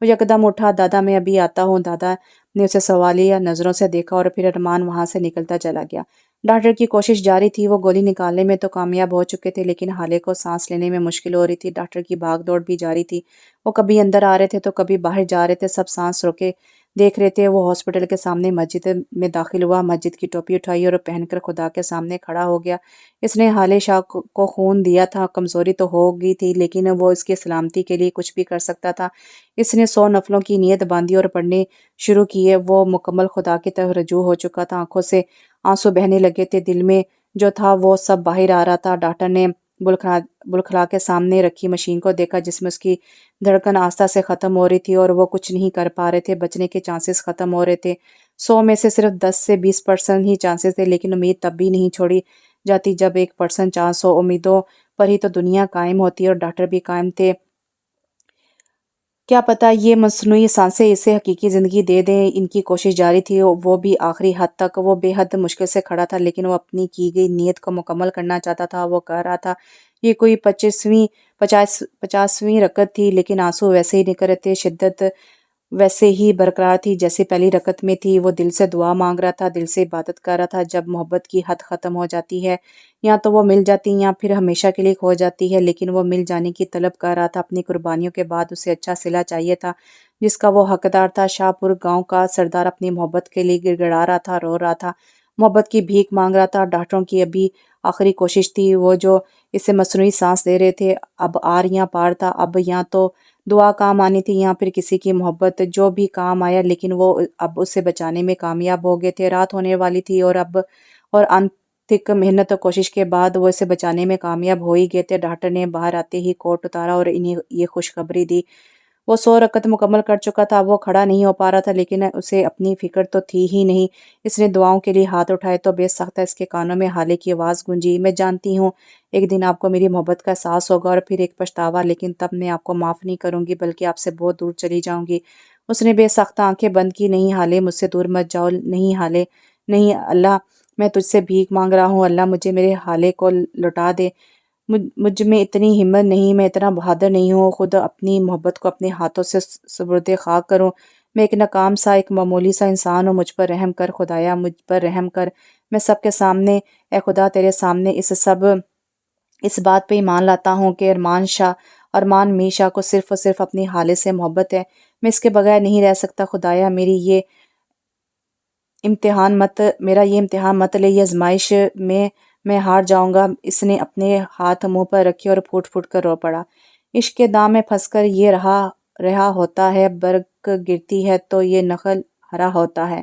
وہ یکدم اٹھا، دادا میں ابھی آتا ہوں۔ دادا نے اسے سوالیہ نظروں سے دیکھا اور پھر ارمان وہاں سے نکلتا چلا گیا۔ ڈاکٹر کی کوشش جاری تھی، وہ گولی نکالنے میں تو کامیاب ہو چکے تھے لیکن حالے کو سانس لینے میں مشکل ہو رہی تھی۔ ڈاکٹر کی بھاگ دوڑ بھی جاری تھی، وہ کبھی اندر آ رہے تھے تو کبھی باہر جا رہے تھے۔ سب سانس روکے دیکھ رہے تھے۔ وہ ہاسپٹل کے سامنے مسجد میں داخل ہوا، مسجد کی ٹوپی اٹھائی اور پہن کر خدا کے سامنے کھڑا ہو گیا۔ اس نے حالے شاہ کو خون دیا تھا، کمزوری تو ہو گئی تھی لیکن وہ اس کی سلامتی کے لیے کچھ بھی کر سکتا تھا۔ اس نے 100 نفلوں کی نیت باندھی اور پڑھنے شروع کیے۔ وہ مکمل خدا کی طرف رجوع ہو چکا تھا، آنکھوں سے آنسو بہنے لگے تھے، دل میں جو تھا وہ سب باہر آ رہا تھا۔ ڈاکٹر نے بلکھلا کے سامنے رکھی مشین کو دیکھا جس میں اس کی دھڑکن آہستہ سے ختم ہو رہی تھی اور وہ کچھ نہیں کر پا رہے تھے۔ بچنے کے چانسز ختم ہو رہے تھے، 100 میں سے صرف 10 سے 20% ہی چانسز تھے، لیکن امید تب بھی نہیں چھوڑی جاتی جب 1% چانس ہو۔ امیدوں پر ہی تو دنیا قائم ہوتی ہے اور ڈاکٹر بھی قائم تھے۔ کیا پتہ یہ مصنوعی سانسیں اسے حقیقی زندگی دے دیں۔ ان کی کوشش جاری تھی، وہ بھی آخری حد تک۔ وہ بے حد مشکل سے کھڑا تھا لیکن وہ اپنی کی گئی نیت کو مکمل کرنا چاہتا تھا۔ وہ کہہ رہا تھا، یہ کوئی 50ویں رکعت تھی لیکن آنسو ویسے ہی نکل رہے تھے، شدت ویسے ہی برقرار تھی جیسے پہلی رکعت میں تھی۔ وہ دل سے دعا مانگ رہا تھا، دل سے عبادت کر رہا تھا۔ جب محبت کی حد ختم ہو جاتی ہے یا تو وہ مل جاتی یا پھر ہمیشہ کے لیے کھو جاتی ہے، لیکن وہ مل جانے کی طلب کر رہا تھا۔ اپنی قربانیوں کے بعد اسے اچھا صلہ چاہیے تھا جس کا وہ حقدار تھا۔ شاہ پور گاؤں کا سردار اپنی محبت کے لیے گڑ گڑا رہا تھا، رو رہا تھا، محبت کی بھیک مانگ رہا تھا۔ ڈاکٹروں کی ابھی آخری کوشش تھی، وہ جو اسے مصنوعی سانس دے رہے تھے اب آر یا پار تھا۔ اب یا تو دعا کام آنی تھی یا پھر کسی کی محبت، جو بھی کام آیا لیکن وہ اب اسے بچانے میں کامیاب ہو گئے تھے۔ رات ہونے والی تھی اور انتھک محنت اور کوشش کے بعد وہ اسے بچانے میں کامیاب ہو ہی گئے تھے۔ ڈاکٹر نے باہر آتے ہی کوٹ اتارا اور انہیں یہ خوشخبری دی۔ وہ 100 رکعت مکمل کر چکا تھا، وہ کھڑا نہیں ہو پا رہا تھا لیکن اسے اپنی فکر تو تھی ہی نہیں۔ اس نے دعاؤں کے لیے ہاتھ اٹھائے تو بے سختہ اس کے کانوں میں حالے کی آواز گونجی، میں جانتی ہوں ایک دن آپ کو میری محبت کا احساس ہوگا اور پھر ایک پچھتاوا، لیکن تب میں آپ کو معاف نہیں کروں گی بلکہ آپ سے بہت دور چلی جاؤں گی۔ اس نے بے سختہ آنکھیں بند کی، نہیں حالے، مجھ سے دور مت جاؤ، نہیں حالے، نہیں اللہ، میں تجھ سے بھیک مانگ رہا ہوں، اللہ مجھے میرے حالے کو لوٹا دے۔ مجھ میں اتنی ہمت نہیں، میں اتنا بہادر نہیں ہوں خود اپنی محبت کو اپنے ہاتھوں سے سپرد خاک کروں۔ میں ایک ناکام سا، ایک معمولی سا انسان ہوں، مجھ پر رحم کر خدایا، مجھ پر رحم کر۔ میں سب کے سامنے، اے خدا تیرے سامنے اس بات پہ ایمان لاتا ہوں کہ ارمان میشا کو صرف اور صرف اپنی حالے سے محبت ہے۔ میں اس کے بغیر نہیں رہ سکتا خدایا، میرا یہ امتحان مت لے، یہ آزمائش میں ہار جاؤں گا۔ اس نے اپنے ہاتھ منہ پر رکھے اور پھوٹ پھوٹ کر رو پڑا۔ عشق کے دام میں پھنس کر یہ رہا ہوتا ہے، برگ گرتی ہے تو یہ نخل ہرا ہوتا ہے۔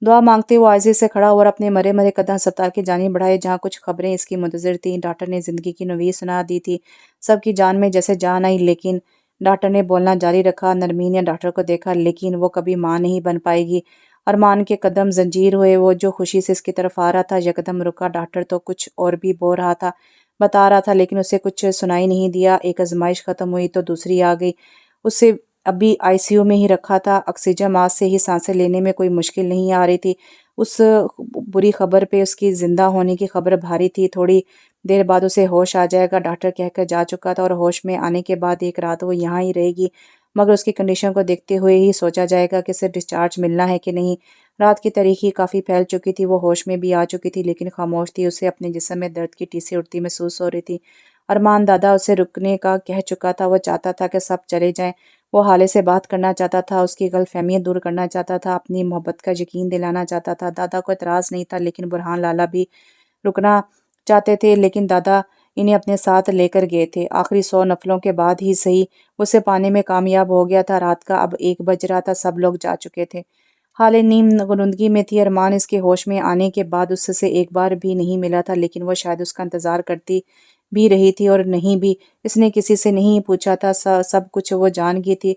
دعا مانگتے وہ عاجزی سے کھڑا ہوا اور اپنے مرے مرے قدم ہسپتال کی جانب بڑھائے، جہاں کچھ خبریں اس کی منتظر تھیں۔ ڈاکٹر نے زندگی کی نوید سنا دی تھی، سب کی جان میں جیسے جان آئی، لیکن ڈاکٹر نے بولنا جاری رکھا۔ نرمین نے ڈاکٹر کو دیکھا، لیکن وہ کبھی ماں نہیں بن پائے گی۔ ارمان کے قدم زنجیر ہوئے، وہ جو خوشی سے اس کی طرف آ رہا تھا یکدم رکا۔ ڈاکٹر تو کچھ اور بھی بتا رہا تھا، لیکن اسے کچھ سنائی نہیں دیا۔ ایک آزمائش ختم ہوئی تو دوسری آ گئی۔ اسے ابھی آئی سی یو میں ہی رکھا تھا، آکسیجن ماسک سے ہی سانسیں لینے میں کوئی مشکل نہیں آ رہی تھی۔ اس بری خبر پہ اس کی زندہ ہونے کی خبر بھاری تھی۔ تھوڑی دیر بعد اسے ہوش آ جائے گا، ڈاکٹر کہہ کر جا چکا تھا، اور ہوش میں آنے کے بعد ایک رات وہ یہاں ہی رہے گی، مگر اس کی کنڈیشن کو دیکھتے ہوئے ہی سوچا جائے گا کہ اسے ڈسچارج ملنا ہے کہ نہیں۔ رات کی تاریکی کافی پھیل چکی تھی، وہ ہوش میں بھی آ چکی تھی، لیکن خاموش تھی۔ اسے اپنے جسم میں درد کی ٹیسیں اٹھتی محسوس ہو رہی تھی۔ ارمان دادا اسے رکنے کا کہہ چکا تھا، وہ چاہتا تھا کہ سب چلے جائیں۔ وہ حالے سے بات کرنا چاہتا تھا، اس کی غلط فہمیاں دور کرنا چاہتا تھا، اپنی محبت کا یقین دلانا چاہتا تھا۔ دادا کو اعتراض نہیں تھا، لیکن برہان لالا بھی رکنا چاہتے تھے، لیکن دادا انہیں اپنے ساتھ لے کر گئے تھے۔ آخری 100 نفلوں کے بعد ہی صحیح اسے پانے میں کامیاب ہو گیا تھا۔ رات کا اب 1 بج رہا تھا، سب لوگ جا چکے تھے۔ حالے نیم غنودگی میں تھی۔ ارمان اس کے ہوش میں آنے کے بعد اس سے ایک بار بھی نہیں ملا تھا، لیکن وہ شاید اس کا انتظار کرتی بھی رہی تھی، اور نہیں بھی۔ اس نے کسی سے نہیں پوچھا تھا، سب کچھ وہ جان گئی تھی،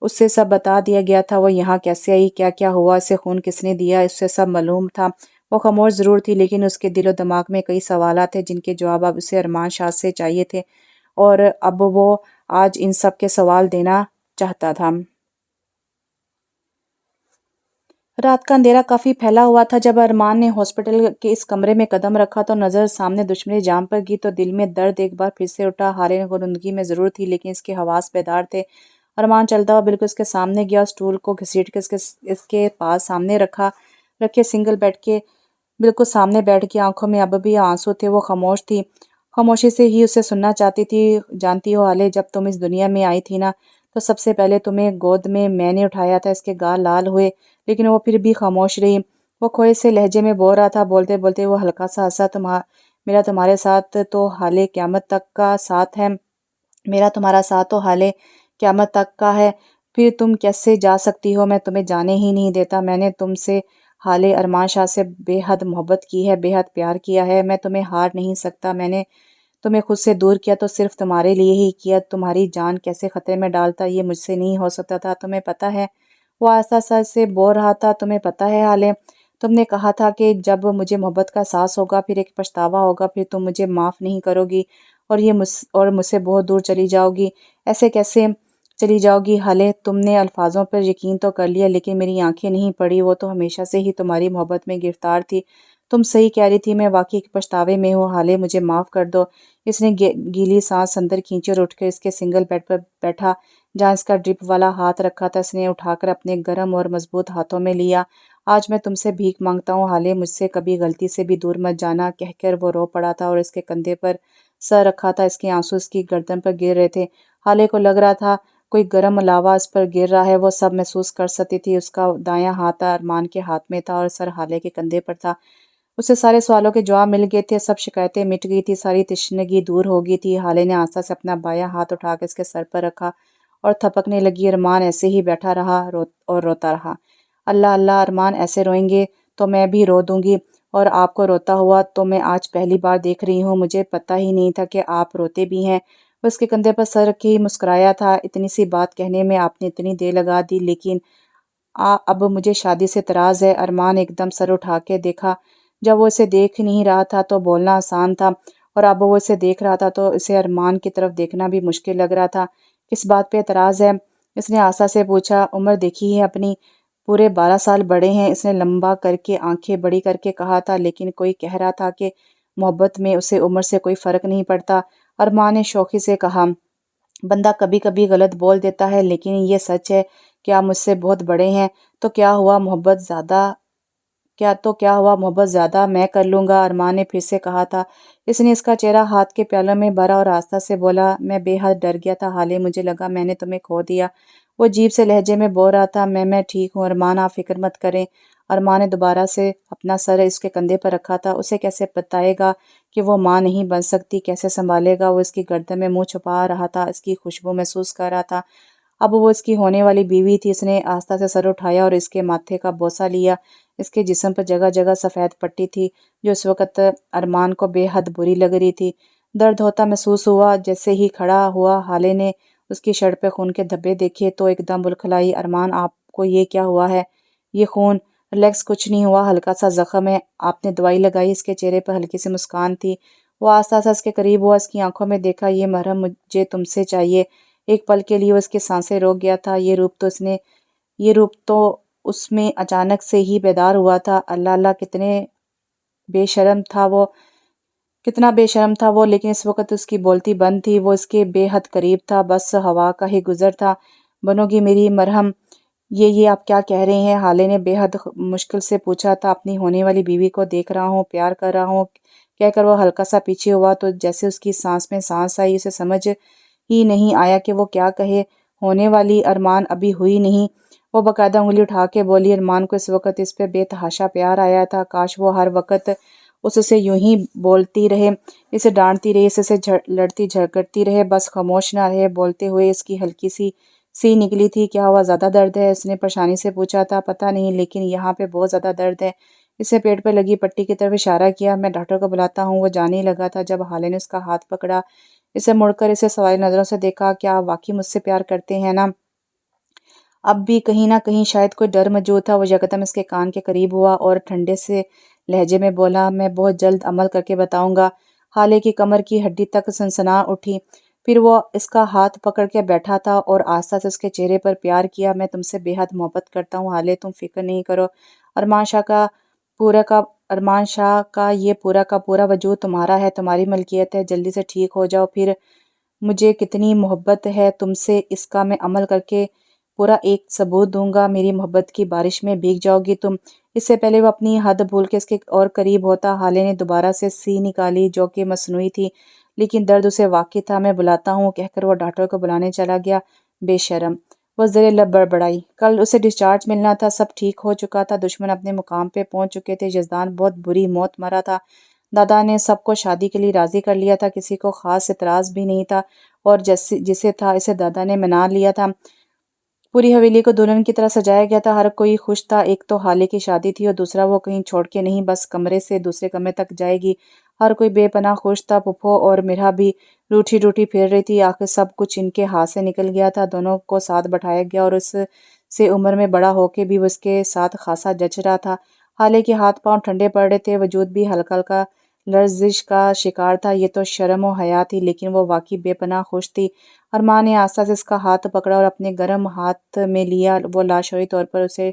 اس سے سب بتا دیا گیا تھا۔ وہ یہاں کیسے آئی، کیا کیا ہوا، اسے خون کس نے دیا، اس سے سب معلوم تھا۔ وہ خاموش ضرور تھی، لیکن اس کے دل و دماغ میں کئی سوالات تھے جن کے جواب اب اسے ارمان شاہ سے چاہیے تھے، اور اب وہ آج ان سب کے سوال دینا چاہتا تھا۔ رات کا اندھیرا کافی پھیلا ہوا تھا۔ جب ارمان نے ہاسپٹل کے اس کمرے میں قدم رکھا تو نظر سامنے دشمنی جان پر گئی، تو دل میں درد ایک بار پھر سے اٹھا۔ حالے غنودگی میں ضرور تھی، لیکن اس کے حواس بیدار تھے۔ ارمان چلتا ہوا بالکل اس کے سامنے گیا، اسٹول کو گھسیٹ کے اس کے پاس سامنے رکھے سنگل بیڈ کے بالکل سامنے بیٹھ گیا۔ آنکھوں میں اب بھی آنسو تھے، وہ خاموش تھی، خاموشی سے ہی اسے سننا چاہتی تھی۔ جانتی ہو حالے، جب تم اس دنیا میں آئی تھی نا، تو سب سے پہلے تمہیں گود میں نے اٹھایا تھا۔ اس کے گال لال ہوئے، لیکن وہ پھر بھی خاموش رہی۔ وہ کھوئے سے لہجے میں بول رہا تھا، بولتے بولتے وہ ہلکا سا ہنسا۔ میرا تمہارے ساتھ تو حالے قیامت تک کا ساتھ ہے، میرا تمہارا ساتھ تو حالے قیامت تک کا ہے، پھر تم کیسے جا سکتی ہو، میں تمہیں جانے ہی نہیں دیتا۔ میں نے تم سے، حالے ارمان شاہ سے بے حد محبت کی ہے، بے حد پیار کیا ہے، میں تمہیں ہار نہیں سکتا۔ میں نے تمہیں خود سے دور کیا تو صرف تمہارے لیے ہی کیا۔ تمہاری جان کیسے خطرے میں ڈالتا، یہ مجھ سے نہیں ہو سکتا تھا، تمہیں پتہ ہے۔ وہ آہستہ آہستہ سے بول رہا تھا، تمہیں پتہ ہے حالے، تم نے کہا تھا کہ جب مجھے محبت کا احساس ہوگا، پھر ایک پچھتاوا ہوگا، پھر تم مجھے معاف نہیں کرو گی، اور مجھ سے بہت دور چلی جاؤ گی۔ ایسے کیسے چلی جاؤ گی حالے؟ تم نے الفاظوں پر یقین تو کر لیا، لیکن میری آنکھیں نہیں پڑی، وہ تو ہمیشہ سے ہی تمہاری محبت میں گرفتار تھی۔ تم صحیح کہہ رہی تھی، میں واقعی ایک پچھتاوے میں ہوں حالے، مجھے معاف کر دو۔ اس نے گیلی سانس اندر کھینچی اور اٹھ کر اس کے سنگل بیڈ پر بیٹھا جہاں اس کا ڈرپ والا ہاتھ رکھا تھا۔ اس نے اٹھا کر اپنے گرم اور مضبوط ہاتھوں میں لیا۔ آج میں تم سے بھیک مانگتا ہوں حالے، مجھ سے کبھی غلطی سے بھی دور مت جانا، کہہ کر وہ رو پڑا تھا اور اس کے کندھے پر سر رکھا تھا۔ اس کے آنسو اس کی گردن پر گر رہے تھے۔ حالے کو لگ رہا تھا کوئی گرم لاوا اس پر گر رہا ہے، وہ سب محسوس کر سکتی تھی۔ اس کا دایاں ہاتھ ارمان کے ہاتھ میں تھا اور سر حالے کے کندھے پر تھا۔ اسے سارے سوالوں کے جواب مل گئے تھے، سب شکایتیں مٹ گئی تھی، ساری تشنگی دور ہو گئی تھی۔ حالے نے آہستہ سے اپنا بایاں ہاتھ اٹھا کے اس کے سر پر رکھا اور تھپکنے لگی۔ ارمان ایسے ہی بیٹھا رہا اور روتا رہا۔ اللہ اللہ، ارمان ایسے روئیں گے تو میں بھی رو دوں گی، اور آپ کو روتا ہوا تو میں آج پہلی بار دیکھ رہی ہوں، مجھے پتہ ہی نہیں تھا کہ آپ روتے بھی ہیں۔ وہ اس کے کندھے پر سر رکھے ہی مسکرایا تھا۔ اتنی سی بات کہنے میں آپ نے اتنی دیر لگا دی، لیکن اب مجھے شادی سے اعتراض ہے۔ ارمان ایک دم سر اٹھا کے دیکھا۔ جب وہ اسے دیکھ نہیں رہا تھا تو بولنا آسان تھا، اور اب وہ اسے دیکھ رہا تھا تو اسے ارمان کی طرف دیکھنا بھی مشکل لگ رہا تھا۔ کس بات پہ اعتراض ہے؟ اس نے آسا سے پوچھا۔ عمر دیکھی ہے اپنی، پورے 12 سال بڑے ہیں، اس نے لمبا کر کے آنکھیں بڑی کر کے کہا تھا، لیکن کوئی کہہ رہا تھا کہ محبت میں اسے عمر سے کوئی فرق نہیں پڑتا۔ ارمان نے شوخی سے کہا، بندہ کبھی کبھی غلط بول دیتا ہے، لیکن یہ سچ ہے کہ آپ مجھ سے بہت بڑے ہیں، تو کیا ہوا محبت زیادہ میں کر لوں گا۔ ارمان نے پھر سے کہا تھا۔ اس نے اس کا چہرہ ہاتھ کے پیالوں میں بھرا اور آہستہ سے بولا، میں بے حد ڈر گیا تھا حالے، مجھے لگا میں نے تمہیں کھو دیا۔ وہ عجیب سے لہجے میں بول رہا تھا، میں ٹھیک ہوں ارمان، آپ فکر مت کریں۔ ارمان نے دوبارہ سے اپنا سر اس کے کندھے پر رکھا تھا۔ اسے کیسے بتائے گا کہ وہ ماں نہیں بن سکتی، کیسے سنبھالے گا۔ وہ اس کی گردن میں منہ چھپا رہا تھا، اس کی خوشبو محسوس کر رہا تھا۔ اب وہ اس کی ہونے والی بیوی تھی۔ اس نے آہستہ سے سر اٹھایا اور اس کے ماتھے کا بوسہ لیا۔ اس کے جسم پر جگہ جگہ سفید پٹی تھی، جو اس وقت ارمان کو بے حد بری لگ رہی تھی۔ درد ہوتا محسوس ہوا۔ جیسے ہی کھڑا ہوا، حالے نے اس کی شرٹ پہ خون کے دھبے دیکھے تو ایک دم بلکھلائی، ارمان آپ کو یہ کیا ہوا ہے؟ یہ خون؟ ریلیکس، کچھ نہیں ہوا، ہلکا سا زخم ہے، آپ نے دوائی لگائی؟ اس کے چہرے پر ہلکی سی مسکان تھی۔ وہ آہستہ آہستہ اس کے قریب ہوا، اس کی آنکھوں میں دیکھا، یہ مرہم مجھے تم سے چاہیے۔ ایک پل کے لیے وہ اس کی سانسیں روک گیا تھا۔ یہ روپ تو اس میں اچانک سے ہی بیدار ہوا تھا۔ اللہ اللہ، کتنا بے شرم تھا وہ، لیکن اس وقت اس کی بولتی بند تھی۔ وہ اس کے بے حد قریب تھا، بس ہوا کا ہی گزر تھا۔ بنو گی میری مرہم؟ یہ آپ کیا کہہ رہے ہیں؟ حالے نے بے حد مشکل سے پوچھا تھا۔ اپنی ہونے والی بیوی کو دیکھ رہا ہوں، پیار کر رہا ہوں کہہ کر وہ ہلکا سا پیچھے ہوا تو جیسے اس کی سانس میں سانس آئی۔ اسے سمجھ ہی نہیں آیا کہ وہ کیا کہے۔ ہونے والی؟ ارمان، ابھی ہوئی نہیں۔ وہ باقاعدہ انگلی اٹھا کے بولی۔ ارمان کو اس وقت اس پہ بے تحاشا پیار آیا تھا۔ کاش وہ ہر وقت اس سے یوں ہی بولتی رہے، اسے ڈانٹتی رہے، اسے لڑتی جھگڑتی رہے، بس خاموش نہ رہے۔ بولتے ہوئے اس کی ہلکی سی نکلی تھی۔ کیا ہوا، زیادہ درد ہے؟ اس نے پریشانی سے پوچھا تھا۔ پتہ نہیں، لیکن یہاں پہ بہت زیادہ درد ہے۔ اسے پیٹ پہ لگی پٹی کی طرف اشارہ کیا۔ میں ڈاکٹر کو بلاتا ہوں۔ وہ جانے ہی لگا تھا جب حالے نے اس کا ہاتھ پکڑا، اسے مڑ کر اسے سوالی نظروں سے دیکھا۔ کیا آپ واقعی مجھ سے پیار کرتے ہیں نا؟ اب بھی کہیں نہ کہیں شاید کوئی ڈر موجود تھا۔ وہ یکدم اس کے کان کے قریب ہوا اور ٹھنڈے سے لہجے میں بولا، میں بہت جلد عمل کر کے بتاؤں گا۔ حالے کی کمر کی ہڈی تک سنسنا اٹھی۔ پھر وہ اس کا ہاتھ پکڑ کے بیٹھا تھا اور آہستہ سے اس کے چہرے پر پیار کیا۔ میں تم سے بے حد محبت کرتا ہوں حالے، تم فکر نہیں کرو۔ ارمان شاہ کا یہ پورا کا پورا وجود تمہارا ہے، تمہاری ملکیت ہے۔ جلدی سے ٹھیک ہو جاؤ۔ پھر مجھے کتنی محبت ہے تم سے، اس کا میں عمل کر کے پورا ایک ثبوت دوں گا۔ میری محبت کی بارش میں بھیگ جاؤ گی تم۔ اس سے پہلے وہ اپنی حد بھول کے اس کے اور قریب ہوتا، حالے نے دوبارہ سے سی نکالی جو کہ مصنوعی تھی، لیکن درد اسے واقعی تھا۔ میں بلاتا ہوں کہہ کر وہ ڈاکٹر کو بلانے چلا گیا۔ بے شرم، وہ زیر لب بڑبڑائی۔ کل اسے ڈسچارج ملنا تھا، سب ٹھیک ہو چکا تھا، دشمن اپنے مقام پہ پہنچ چکے تھے، یزدان بہت بری موت مرا تھا۔ دادا نے سب کو شادی کے لیے راضی کر لیا تھا، کسی کو خاص اعتراض بھی نہیں تھا، اور جسے تھا اسے دادا نے منا لیا تھا۔ پوری حویلی کو دلہن کی طرح سجایا گیا تھا، ہر کوئی خوش تھا۔ ایک تو حالے کی شادی تھی اور دوسرا وہ کہیں چھوڑ کے نہیں، بس کمرے سے دوسرے کمرے تک جائے گی۔ ہر کوئی بے پناہ خوش تھا۔ پھپھو اور مرا بھی روٹھی روٹھی پھر رہی تھی۔ آخر سب کچھ ان کے ہاتھ سے نکل گیا تھا، دونوں کو ساتھ بٹھایا گیا، اور اس سے عمر میں بڑا ہو کے بھی وہ اس کے ساتھ خاصا جچ رہا تھا۔ حالے کے ہاتھ پاؤں ٹھنڈے پڑ رہے تھے، وجود بھی ہلکا ہلکا لرزش کا شکار تھا۔ یہ تو شرم و حیا تھی، لیکن وہ واقعی بے پناہ خوش تھی۔ ارمان نے آہستہ سے اس کا ہاتھ پکڑا اور اپنے گرم ہاتھ میں لیا۔ وہ لاشعوری طور پر اسے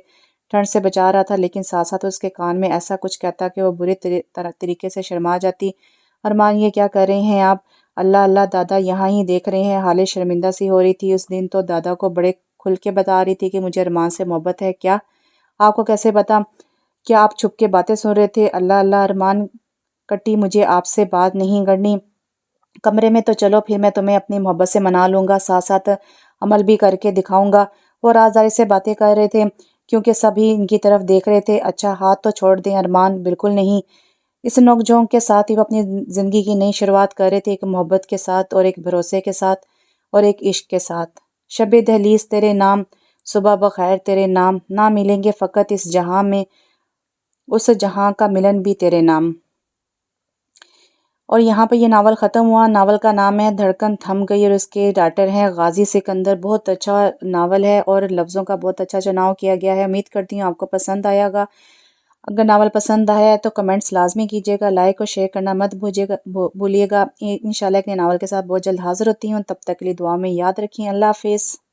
ٹھنڈ سے بچا رہا تھا، لیکن ساتھ ساتھ اس کے کان میں ایسا کچھ کہتا کہ وہ برے طریقے سے شرما جاتی۔ ارمان، یہ کیا کر رہے ہیں آپ؟ اللہ اللہ، دادا یہاں ہی دیکھ رہے ہیں۔ حالے شرمندہ سی ہو رہی تھی۔ اس دن تو دادا کو بڑے کھل کے بتا رہی تھی کہ مجھے ارمان سے محبت ہے۔ کیا آپ کو کیسے پتا؟ کیا آپ چھپ کے باتیں سن رہے تھے؟ اللہ اللہ ارمان، کٹی مجھے آپ سے بات نہیں کرنی، کمرے میں تو چلو، پھر میں تمہیں اپنی محبت سے منا لوں گا، ساتھ ساتھ عمل بھی کر کے دکھاؤں گا۔ وہ رازداری سے باتیں کر رہے تھے کیونکہ سبھی ان کی طرف دیکھ رہے تھے۔ اچھا ہاتھ تو چھوڑ دیں ارمان، بالکل نہیں۔ اس نوک جھونک کے ساتھ ہی وہ اپنی زندگی کی نئی شروعات کر رہے تھے، ایک محبت کے ساتھ اور ایک بھروسے کے ساتھ اور ایک عشق کے ساتھ۔ شب دہلیز تیرے نام، صبح بخیر تیرے نام، نہ ملیں گے فقط اس جہاں میں، اس جہاں کا ملن بھی تیرے نام۔ اور یہاں پہ یہ ناول ختم ہوا۔ ناول کا نام ہے دھڑکن تھم گئی، اور اس کے رائٹر ہیں غازی سکندر۔ بہت اچھا ناول ہے اور لفظوں کا بہت اچھا چناؤ کیا گیا ہے۔ امید کرتی ہوں آپ کو پسند آیا گا۔ اگر ناول پسند آیا ہے تو کمنٹس لازمی کیجیے گا، لائک اور شیئر کرنا مت بھولیے گا۔ انشاءاللہ ایک نئے ناول کے ساتھ بہت جلد حاضر ہوتی ہوں، تب تک کے لیے دعا میں یاد رکھیں۔ اللہ حافظ۔